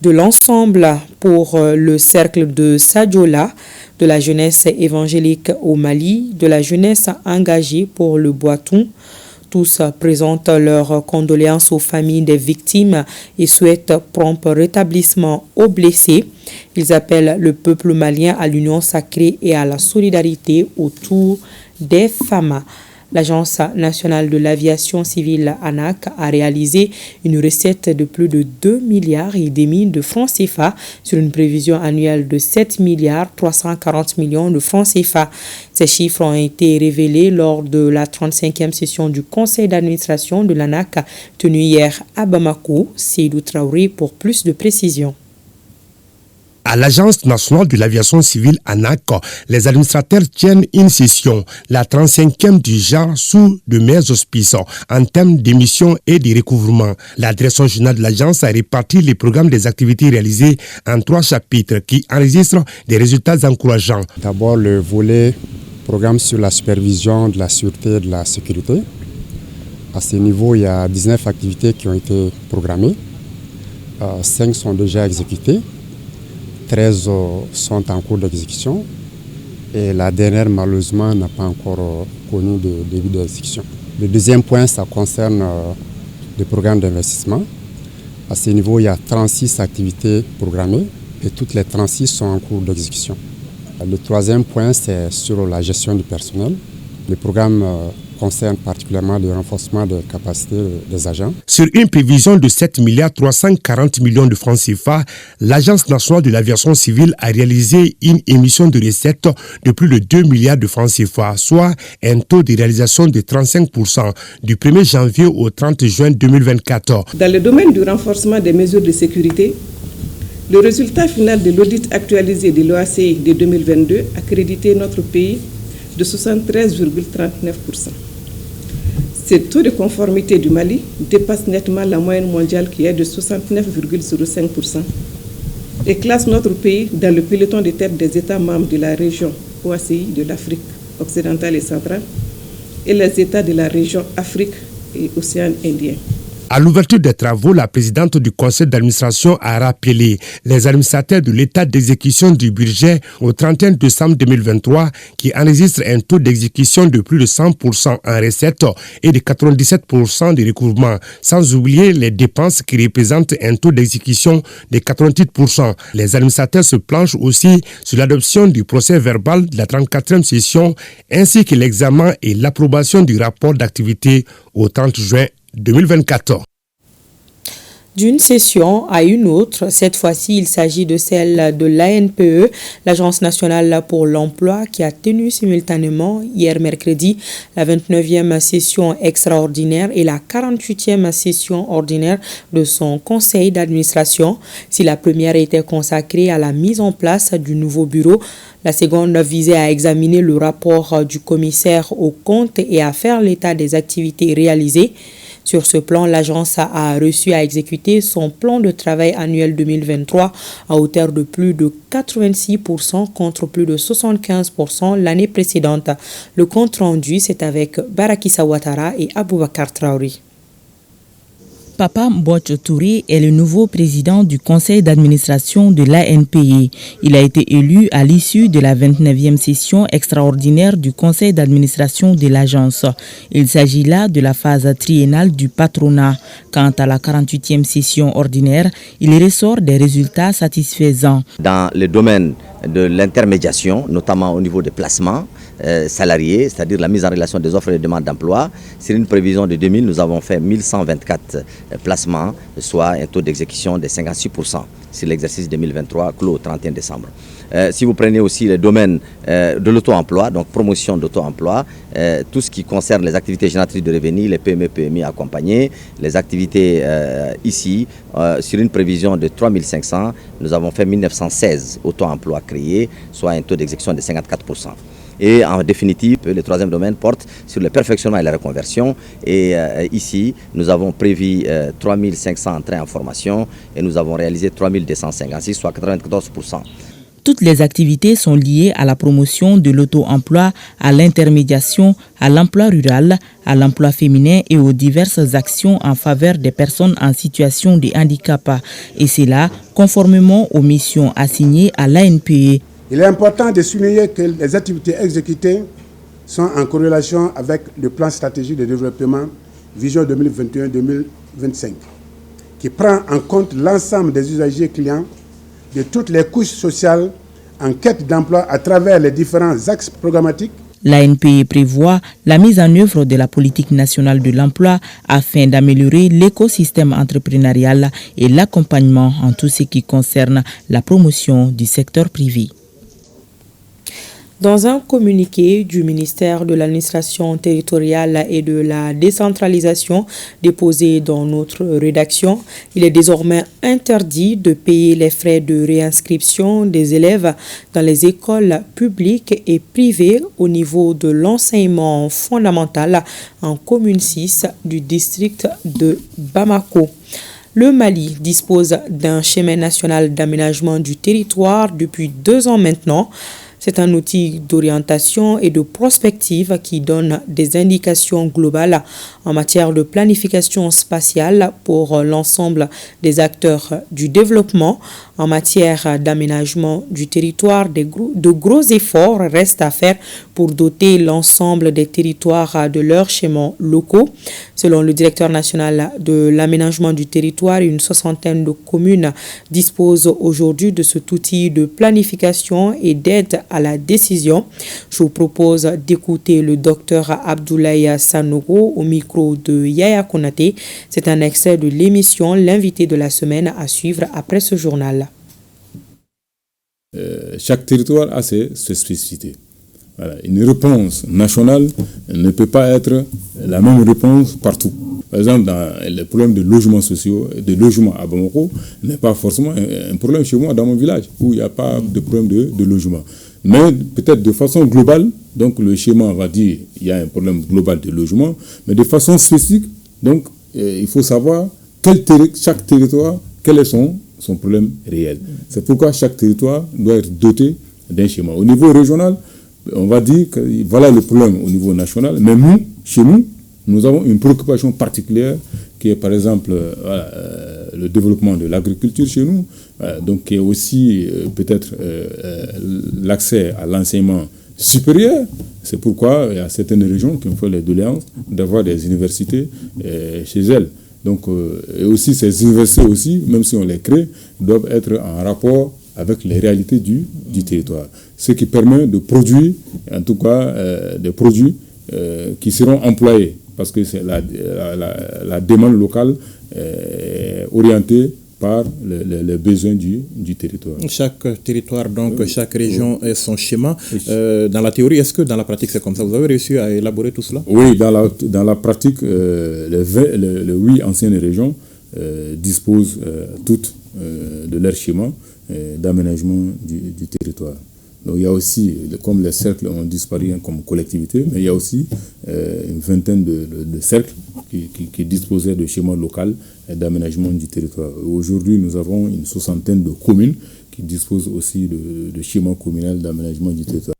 de l'ensemble pour le cercle de Sadiola, de la jeunesse évangélique au Mali, de la jeunesse engagée pour le Boiton. Tous présentent leurs condoléances aux familles des victimes et souhaitent prompt rétablissement aux blessés. Ils appellent le peuple malien à l'union sacrée et à la solidarité autour des FAMA. L'Agence nationale de l'aviation civile ANAC a réalisé une recette de plus de 2,5 milliards de francs CFA sur une prévision annuelle de 7,340 milliards de francs CFA. Ces chiffres ont été révélés lors de la 35e session du conseil d'administration de l'ANAC tenue hier à Bamako. Seydou Traoré pour plus de précisions. À l'Agence nationale de l'aviation civile ANAC, les administrateurs tiennent une session, la 35e du genre, sous de meilleurs auspices en termes d'émissions et de recouvrement. La direction générale de l'agence a réparti les programmes des activités réalisées en 3 chapitres qui enregistrent des résultats encourageants. D'abord le volet programme sur la supervision de la sûreté et de la sécurité. À ce niveau, il y a 19 activités qui ont été programmées. 5 sont déjà exécutées, 13 sont en cours d'exécution et la dernière, malheureusement, n'a pas encore connu de début d'exécution. Le deuxième point, ça concerne les programmes d'investissement. À ce niveau, il y a 36 activités programmées et toutes les 36 sont en cours d'exécution. Le troisième point, c'est sur la gestion du personnel. Le programme concerne particulièrement le renforcement des capacités des agents. Sur une prévision de 7,340 milliards de francs CFA, l'Agence nationale de l'aviation civile a réalisé une émission de recettes de plus de 2 milliards de francs CFA, soit un taux de réalisation de 35% du 1er janvier au 30 juin 2024. Dans le domaine du renforcement des mesures de sécurité, le résultat final de l'audit actualisé de l'OACI de 2022 a crédité notre pays de 73,39%. Ce taux de conformité du Mali dépasse nettement la moyenne mondiale qui est de 69,05% et classe notre pays dans le peloton de tête des États membres de la région OACI de l'Afrique occidentale et centrale et les États de la région Afrique et Océan Indien. À l'ouverture des travaux, la présidente du conseil d'administration a rappelé les administrateurs de l'état d'exécution du budget au 31 décembre 2023 qui enregistrent un taux d'exécution de plus de 100% en recettes et de 97% de recouvrement, sans oublier les dépenses qui représentent un taux d'exécution de 88%. Les administrateurs se planchent aussi sur l'adoption du procès verbal de la 34e session ainsi que l'examen et l'approbation du rapport d'activité au 30 juin 2024. D'une session à une autre, cette fois-ci, il s'agit de celle de l'ANPE, l'Agence nationale pour l'emploi, qui a tenu simultanément hier mercredi la 29e session extraordinaire et la 48e session ordinaire de son conseil d'administration. Si la première était consacrée à la mise en place du nouveau bureau, la seconde visait à examiner le rapport du commissaire aux comptes et à faire l'état des activités réalisées. Sur ce plan, l'agence a reçu à exécuter son plan de travail annuel 2023 à hauteur de plus de 86% contre plus de 75% l'année précédente. Le compte rendu, c'est avec Barakissa Ouattara et Aboubakar Traoré. Papa Mbouch Touré est le nouveau président du conseil d'administration de l'ANPE. Il a été élu à l'issue de la 29e session extraordinaire du conseil d'administration de l'agence. Il s'agit là de la phase triennale du patronat. Quant à la 48e session ordinaire, il ressort des résultats satisfaisants. Dans le domaine de l'intermédiation, notamment au niveau des placements salariés, c'est-à-dire la mise en relation des offres et des demandes d'emploi, sur une prévision de 2000, nous avons fait 1124 placements, soit un taux d'exécution de 56% sur l'exercice 2023 clos au 31 décembre. Si vous prenez aussi le domaine de l'auto-emploi, donc promotion d'auto-emploi, tout ce qui concerne les activités génératrices de revenus, les PME, PMI accompagnés, les activités ici, sur une prévision de 3500, nous avons fait 1916 auto-emplois créés, soit un taux d'exécution de 54%. Et en définitive, le troisième domaine porte sur le perfectionnement et la reconversion. Et ici, nous avons prévu 3500 entrées en formation et nous avons réalisé 3256, soit 94%. Toutes les activités sont liées à la promotion de l'auto-emploi, à l'intermédiation, à l'emploi rural, à l'emploi féminin et aux diverses actions en faveur des personnes en situation de handicap. Et c'est là, conformément aux missions assignées à l'ANPE. Il est important de souligner que les activités exécutées sont en corrélation avec le plan stratégique de développement Vision 2021-2025, qui prend en compte l'ensemble des usagers clients de toutes les couches sociales en quête d'emploi à travers les différents axes programmatiques. L'ANPE prévoit la mise en œuvre de la politique nationale de l'emploi afin d'améliorer l'écosystème entrepreneurial et l'accompagnement en tout ce qui concerne la promotion du secteur privé. Dans un communiqué du ministère de l'administration territoriale et de la décentralisation déposé dans notre rédaction, il est désormais interdit de payer les frais de réinscription des élèves dans les écoles publiques et privées au niveau de l'enseignement fondamental en commune 6 du district de Bamako. Le Mali dispose d'un schéma national d'aménagement du territoire depuis 2 ans maintenant. C'est un outil d'orientation et de prospective qui donne des indications globales en matière de planification spatiale pour l'ensemble des acteurs du développement. En matière d'aménagement du territoire, de gros efforts restent à faire pour doter l'ensemble des territoires de leurs schémas locaux. Selon le directeur national de l'aménagement du territoire, une soixantaine de communes disposent aujourd'hui de cet outil de planification et d'aide à la décision. Je vous propose d'écouter le docteur Abdoulaye Sanogo au micro de Yaya Konaté. C'est un extrait de l'émission L'invité de la semaine à suivre après ce journal. Chaque territoire a ses spécificités. Voilà. Une réponse nationale ne peut pas être la même réponse partout. Par exemple, dans le problème de logements sociaux, de logements à Bamako, n'est pas forcément un problème chez moi dans mon village, où il n'y a pas de problème de logement. Mais peut-être de façon globale, donc le schéma va dire qu'il y a un problème global de logement, mais de façon spécifique, donc il faut savoir chaque territoire, quel est son problème réel. C'est pourquoi chaque territoire doit être doté d'un schéma. Au niveau régional, on va dire que voilà le problème au niveau national, mais nous, chez nous, nous avons une préoccupation particulière qui est par exemple le développement de l'agriculture chez nous, donc qui est aussi peut-être l'accès à l'enseignement supérieur. C'est pourquoi il y a certaines régions qui ont fait les doléances d'avoir des universités chez elles. Donc, et aussi ces universités aussi, même si on les crée, doivent être en rapport avec les réalités du territoire. Ce qui permet de produire, en tout cas, des produits qui seront employés, parce que c'est la demande locale orientée par les besoins du territoire. Chaque territoire, donc chaque région a son schéma. Dans la théorie, est-ce que dans la pratique c'est comme ça? Vous avez réussi à élaborer tout cela? Oui, dans la pratique, les 8 anciennes régions disposent toutes de leur schéma d'aménagement du territoire. Donc il y a aussi, comme les cercles ont disparu comme collectivité, mais il y a aussi une vingtaine de cercles qui disposaient de schémas locaux d'aménagement du territoire. Aujourd'hui, nous avons une soixantaine de communes qui disposent aussi de schémas communaux d'aménagement du territoire.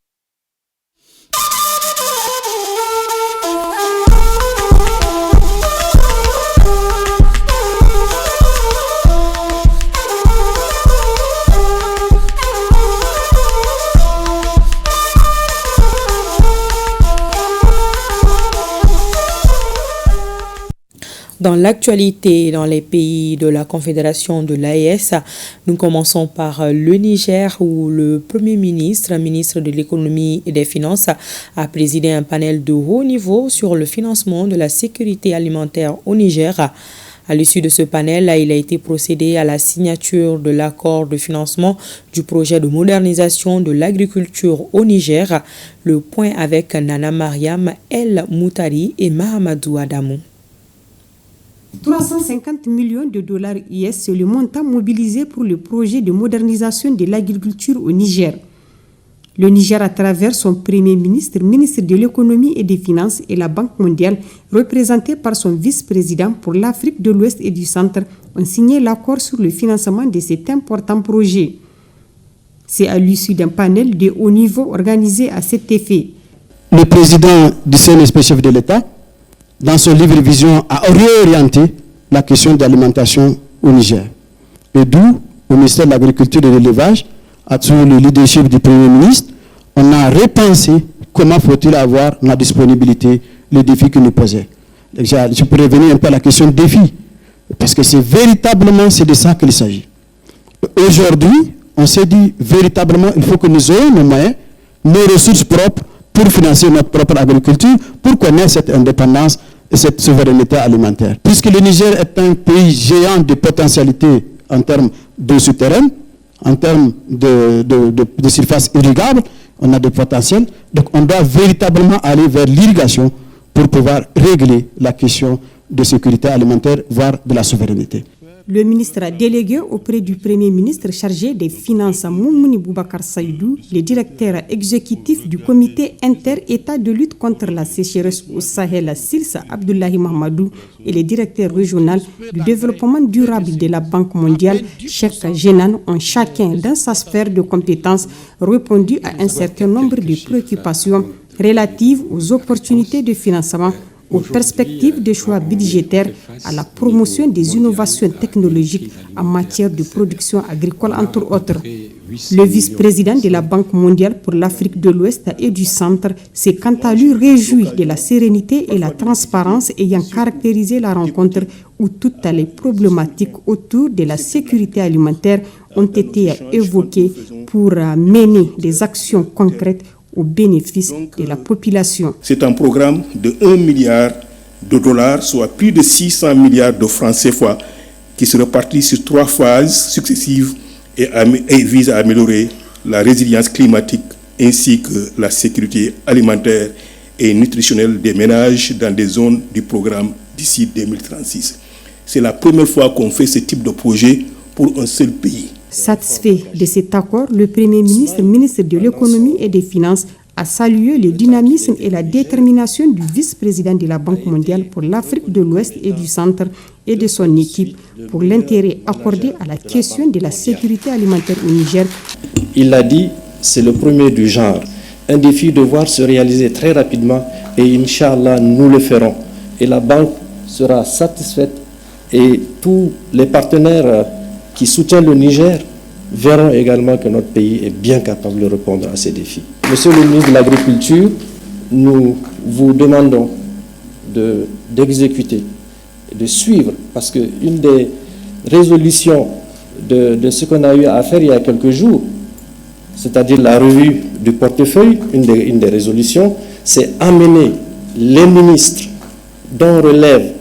Dans l'actualité, dans les pays de la Confédération de l'AES, nous commençons par le Niger où le Premier ministre, ministre de l'économie et des finances, a présidé un panel de haut niveau sur le financement de la sécurité alimentaire au Niger. À l'issue de ce panel, il a été procédé à la signature de l'accord de financement du projet de modernisation de l'agriculture au Niger. Le point avec Nana Mariam El Moutari et Mahamadou Adamou. 350 millions de dollars US, c'est le montant mobilisé pour le projet de modernisation de l'agriculture au Niger. Le Niger, à travers son Premier ministre, ministre de l'économie et des finances et la Banque mondiale, représenté par son vice-président pour l'Afrique de l'Ouest et du Centre, ont signé l'accord sur le financement de cet important projet. C'est à l'issue d'un panel de haut niveau organisé à cet effet. Le président du CNSP, chef de l'État, dans son livre Vision, a réorienté la question de l'alimentation au Niger. Et d'où, au ministère de l'Agriculture et de l'Élevage, sous le leadership du Premier ministre, on a repensé comment faut-il avoir la disponibilité, les défis que nous posait. Je pourrais revenir un peu à la question de défis, parce que c'est de ça qu'il s'agit. Aujourd'hui, on s'est dit véritablement, il faut que nous ayons nos moyens, nos ressources propres pour financer notre propre agriculture, pour connaître cette indépendance et cette souveraineté alimentaire. Puisque le Niger est un pays géant de potentialités en termes d'eau souterraine, en termes de surface irrigable, on a des potentiels. Donc on doit véritablement aller vers l'irrigation pour pouvoir régler la question de sécurité alimentaire, voire de la souveraineté. Le ministre délégué auprès du Premier ministre chargé des Finances, Moumouni Boubacar Saïdou, le directeur exécutif du comité inter-État de lutte contre la sécheresse au Sahel, Silsa Abdullahi Mahamadou, et le directeur régional du développement durable de la Banque mondiale, Cheikh Jenan, ont chacun dans sa sphère de compétences répondu à un certain nombre de préoccupations relatives aux opportunités de financement, aux perspectives de choix budgétaires, à la promotion des innovations technologiques en matière de production agricole, entre autres. Le vice-président de la Banque mondiale pour l'Afrique de l'Ouest et du Centre s'est quant à lui réjoui de la sérénité et la transparence ayant caractérisé la rencontre où toutes les problématiques autour de la sécurité alimentaire ont été évoquées pour mener des actions concrètes au bénéfice de la population. C'est un programme de 1 milliard de dollars, soit plus de 600 milliards de francs CFA, qui se répartit sur 3 phases successives et vise à améliorer la résilience climatique ainsi que la sécurité alimentaire et nutritionnelle des ménages dans des zones du programme d'ici 2036. C'est la première fois qu'on fait ce type de projet pour un seul pays. Satisfait de cet accord, le Premier ministre, ministre de l'économie et des finances, a salué le dynamisme et la détermination du vice-président de la Banque mondiale pour l'Afrique de l'Ouest et du Centre et de son équipe pour l'intérêt accordé à la question de la sécurité alimentaire au Niger. Il l'a dit, c'est le premier du genre. Un défi devoir se réaliser très rapidement et Inch'Allah, nous le ferons. Et la banque sera satisfaite et tous les partenaires qui soutiennent le Niger verront également que notre pays est bien capable de répondre à ces défis. Monsieur le ministre de l'Agriculture, nous vous demandons d'exécuter, de suivre, parce qu'une des résolutions de ce qu'on a eu à faire il y a quelques jours, c'est-à-dire la revue du portefeuille, une des résolutions, c'est amener les ministres dont relève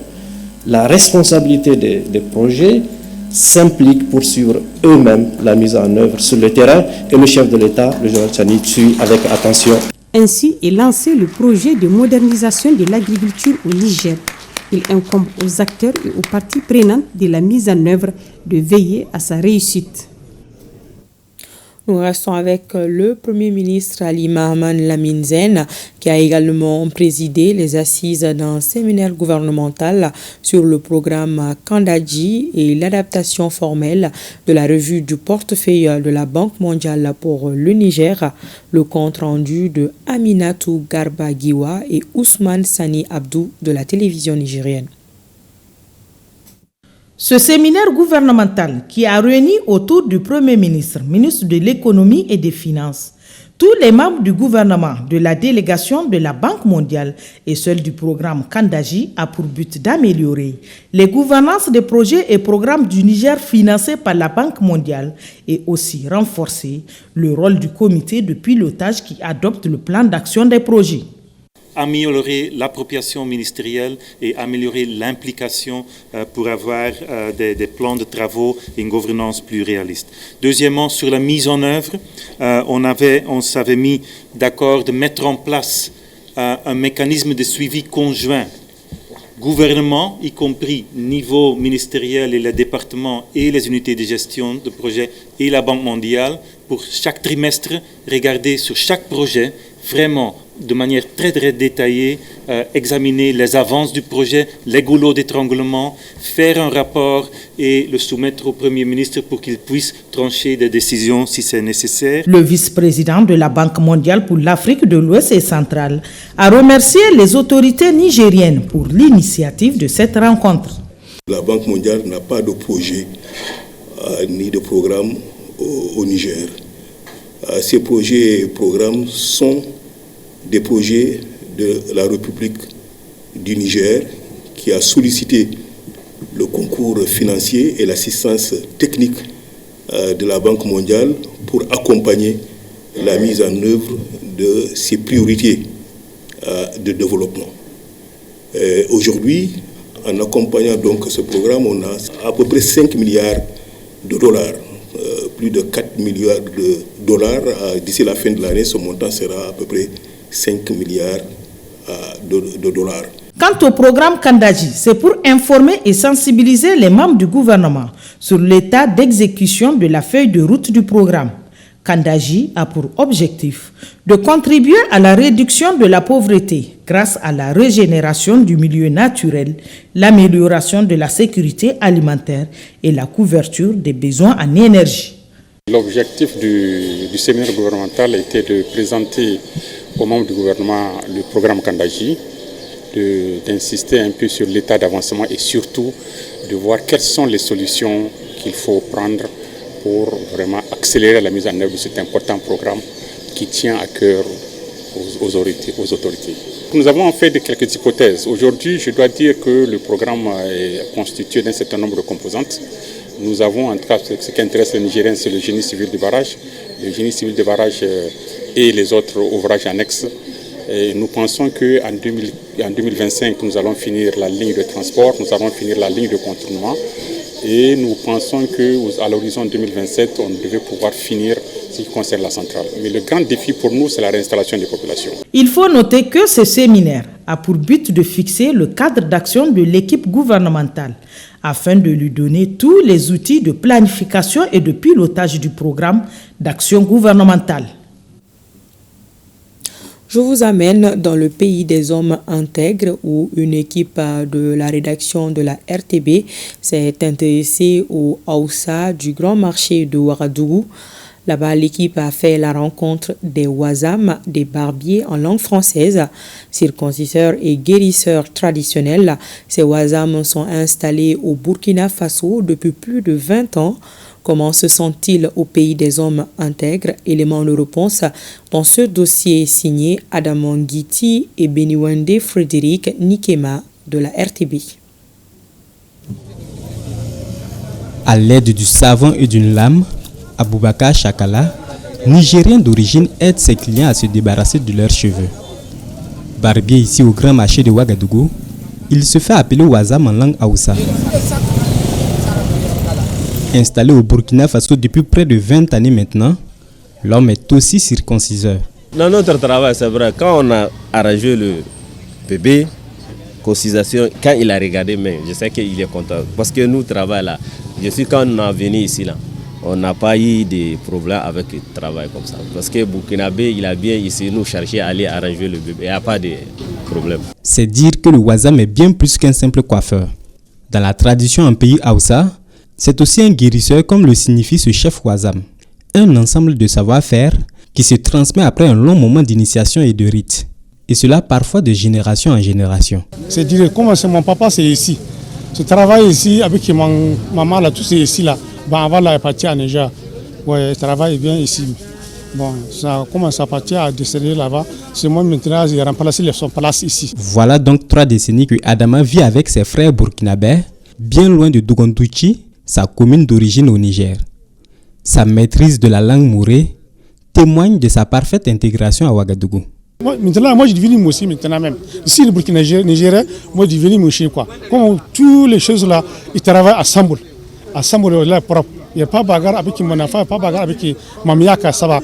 la responsabilité des projets s'impliquent pour suivre eux-mêmes la mise en œuvre sur le terrain et le chef de l'État, le général Tchani, suit avec attention. Ainsi est lancé le projet de modernisation de l'agriculture au Niger. Il incombe aux acteurs et aux parties prenantes de la mise en œuvre de veiller à sa réussite. Nous restons avec le Premier ministre Ali Mahaman Lamine Zen, qui a également présidé les assises d'un séminaire gouvernemental sur le programme Kandaji et l'adaptation formelle de la revue du portefeuille de la Banque mondiale pour le Niger. Le compte rendu de Aminatou Garba Giwa et Ousmane Sani Abdou de la télévision nigérienne. Ce séminaire gouvernemental qui a réuni autour du Premier ministre, ministre de l'économie et des finances, tous les membres du gouvernement, de la délégation de la Banque mondiale et celle du programme Kandaji a pour but d'améliorer les gouvernances des projets et programmes du Niger financés par la Banque mondiale et aussi renforcer le rôle du comité de pilotage qui adopte le plan d'action des projets. Améliorer l'appropriation ministérielle et améliorer l'implication pour avoir des plans de travaux et une gouvernance plus réaliste. Deuxièmement, sur la mise en œuvre, on s'avait mis d'accord de mettre en place un mécanisme de suivi conjoint. Gouvernement, y compris niveau ministériel et les départements et les unités de gestion de projet et la Banque mondiale, pour chaque trimestre, regarder sur chaque projet vraiment de manière très très détaillée, examiner les avances du projet, les goulots d'étranglement, faire un rapport et le soumettre au Premier ministre pour qu'il puisse trancher des décisions si c'est nécessaire. Le vice-président de la Banque mondiale pour l'Afrique de l'Ouest et centrale a remercié les autorités nigériennes pour l'initiative de cette rencontre. La Banque mondiale n'a pas de projet ni de programme au Niger. Ces projets et programmes sont des projets de la République du Niger qui a sollicité le concours financier et l'assistance technique de la Banque mondiale pour accompagner la mise en œuvre de ses priorités de développement. Aujourd'hui, en accompagnant donc ce programme, on a à peu près 5 milliards de dollars. Plus de 4 milliards de dollars. D'ici la fin de l'année, ce montant sera à peu près 5 milliards de dollars. Quant au programme Kandaji, c'est pour informer et sensibiliser les membres du gouvernement sur l'état d'exécution de la feuille de route du programme. Kandaji a pour objectif de contribuer à la réduction de la pauvreté grâce à la régénération du milieu naturel, l'amélioration de la sécurité alimentaire et la couverture des besoins en énergie. L'objectif du séminaire gouvernemental était de présenter aux membres du gouvernement le programme Kandaji, d'insister un peu sur l'état d'avancement et surtout de voir quelles sont les solutions qu'il faut prendre pour vraiment accélérer la mise en œuvre de cet important programme qui tient à cœur aux autorités. Nous avons en fait quelques hypothèses. Aujourd'hui, je dois dire que le programme est constitué d'un certain nombre de composantes. Nous avons, en tout cas, ce qui intéresse les Nigériens, c'est le génie civil du barrage. Le génie civil du barrage et les autres ouvrages annexes. Et nous pensons qu'en 2025, nous allons finir la ligne de transport, nous allons finir la ligne de contournement. Et nous pensons qu'à l'horizon 2027, on devait pouvoir finir ce qui concerne la centrale. Mais le grand défi pour nous, c'est la réinstallation des populations. Il faut noter que ce séminaire a pour but de fixer le cadre d'action de l'équipe gouvernementale afin de lui donner tous les outils de planification et de pilotage du programme d'action gouvernementale. Je vous amène dans le pays des hommes intègres où une équipe de la rédaction de la RTB s'est intéressée au Hausa du grand marché de Ouagadougou. Là-bas, l'équipe a fait la rencontre des Wazam, des barbiers en langue française, circonciseurs et guérisseurs traditionnels. Ces Wazam sont installés au Burkina Faso depuis plus de 20 ans. Comment se sentent-ils au pays des hommes intègres? Élément de réponse dans ce dossier signé Adam Ngiti et Beniwende Frédéric Nikema de la RTB. À l'aide du savon et d'une lame, Aboubakar Chakala, Nigérien d'origine, aide ses clients à se débarrasser de leurs cheveux. Barbier ici au grand marché de Ouagadougou, il se fait appeler Wazam en langue Hausa. Installé au Burkina Faso depuis près de 20 années maintenant, l'homme est aussi circonciseur. Dans notre travail, c'est vrai, quand on a arrangé le bébé, concisation, quand il a regardé, mais je sais qu'il est content. Parce que nous travaillons là. Je suis quand on est venu ici, là, on n'a pas eu de problème avec le travail comme ça. Parce que Burkinabé, il a bien ici nous cherché à aller arranger le bébé. Il n'y a pas de problème. C'est dire que le Wazam est bien plus qu'un simple coiffeur. Dans la tradition en pays Hausa, c'est aussi un guérisseur comme le signifie ce chef Wazam. Un ensemble de savoir-faire qui se transmet après un long moment d'initiation et de rite. Et cela parfois de génération en génération. C'est dire, comme c'est mon papa, c'est ici. Je travaille ici avec mon maman, là, tout c'est ici. Là. Bon, avant, là, elle est partie à Niger. Ouais, je travaille bien ici. Bon, ça commence à partir à décéder là-bas. C'est moi maintenant, j'ai remplacé son place ici. Voilà donc 3 décennies que Adama vit avec ses frères burkinabés, bien loin de Dougondouchi, sa commune d'origine au Niger. Sa maîtrise de la langue mourée témoigne de sa parfaite intégration à Ouagadougou. Maintenant, moi je suis devenu aussi maintenant même. Ici, le Burkina Nigérien, moi je suis devenu mouché quoi. Comme toutes les choses là, ils travaillent à Samboul. À Samboul, là, propre. Il n'y a pas de bagarre avec mon enfant, pas de bagarre avec ma miaka, ça va.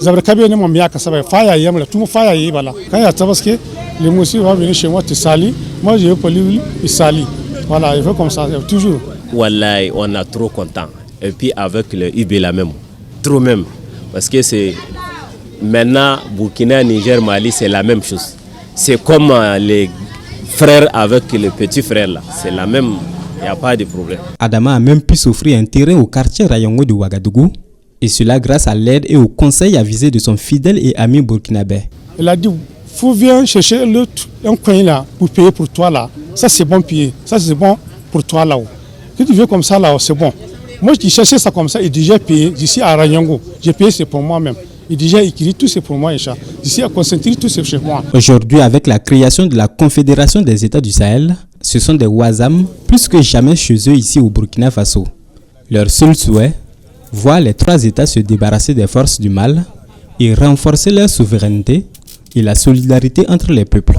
Vous avez kabé mon miaka, ça va. Faya yam là, tout le monde faya yé là. Quand il y a parce que les moussés vont venir chez moi, te salir. Moi je vais pour lui, il salit. Voilà, il faut comme ça, toujours. Wallahi, on est trop content. Et puis avec le IB là même, trop même. Parce que c'est maintenant Burkina, Niger, Mali, c'est la même chose. C'est comme les frères avec le petit frère là. C'est la même, il n'y a pas de problème. Adama a même pu s'offrir un terrain au quartier Rayongo de Ouagadougou. Et cela grâce à l'aide et au conseil avisé de son fidèle et ami burkinabé. Il a dit, faut venir chercher un coin là pour payer pour toi là. Ça c'est bon payer, ça c'est bon pour toi là-haut. Si tu veux comme ça là, c'est bon. Moi, je cherchais ça comme ça et déjà payé. D'ici à Rayongo, j'ai payé, c'est pour moi-même. Et déjà écrit, tout c'est pour moi, Isha. D'ici à Concentré, tout c'est chez moi. Aujourd'hui, avec la création de la Confédération des États du Sahel, ce sont des Wazam plus que jamais chez eux ici au Burkina Faso. Leur seul souhait, voir les 3 États se débarrasser des forces du mal et renforcer leur souveraineté et la solidarité entre les peuples.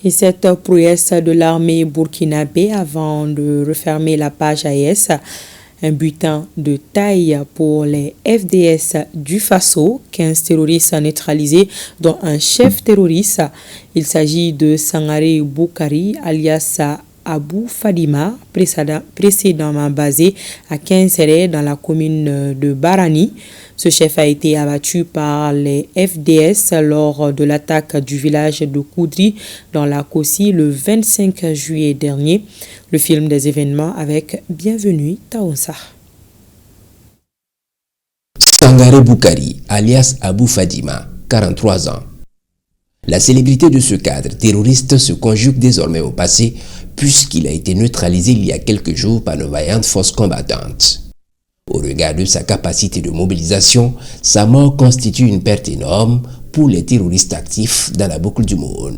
Et cette prouesse de l'armée burkinabé, avant de refermer la page AES, Un butin de taille pour les FDS du Faso, 15 terroristes neutralisés, dont un chef terroriste. Il s'agit de Sangaré Boukari, alias Abou Fadima, précédemment basé à Kinséré dans la commune de Barani. Ce chef a été abattu par les FDS lors de l'attaque du village de Koudri dans la Kossi le 25 juillet dernier. Le film des événements avec Bienvenue Taonsa. Sangaré Boukari, alias Abou Fadima, 43 ans. La célébrité de ce cadre terroriste se conjugue désormais au passé puisqu'il a été neutralisé il y a quelques jours par nos vaillantes forces combattantes. Au regard de sa capacité de mobilisation, sa mort constitue une perte énorme pour les terroristes actifs dans la boucle du Mohon.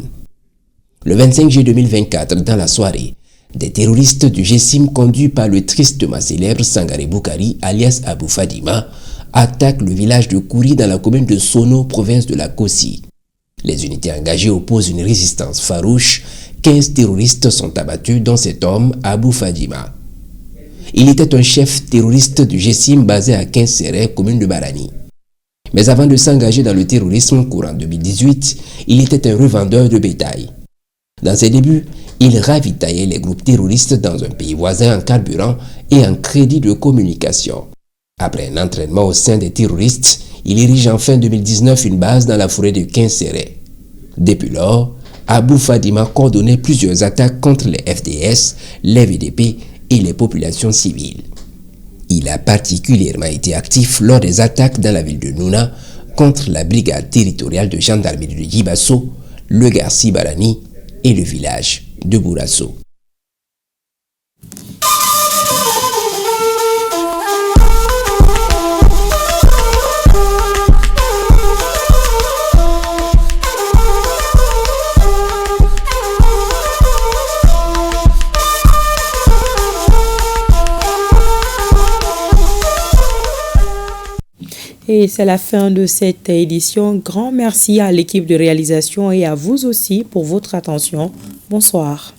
Le 25 juillet 2024, dans la soirée, des terroristes du GSIM conduits par le tristement célèbre Sangaré Boukari, alias Abou Fadima, attaquent le village de Kouri dans la commune de Sono, province de la Kossi. Les unités engagées opposent une résistance farouche. 15 terroristes sont abattus, dont cet homme, Abou Fadima. Il était un chef terroriste du GSIM basé à Kinséré, commune de Barani. Mais avant de s'engager dans le terrorisme courant 2018, il était un revendeur de bétail. Dans ses débuts, il ravitaillait les groupes terroristes dans un pays voisin en carburant et en crédit de communication. Après un entraînement au sein des terroristes, il érige en fin 2019 une base dans la forêt de Kinséré. Depuis lors, Abou Fadima coordonnait plusieurs attaques contre les FDS, les VDP et les populations civiles. Il a particulièrement été actif lors des attaques dans la ville de Nouna contre la brigade territoriale de gendarmerie de Djibasso, le Garci Barani et le village de Bourasso. Et c'est la fin de cette édition. Grand merci à l'équipe de réalisation et à vous aussi pour votre attention. Bonsoir.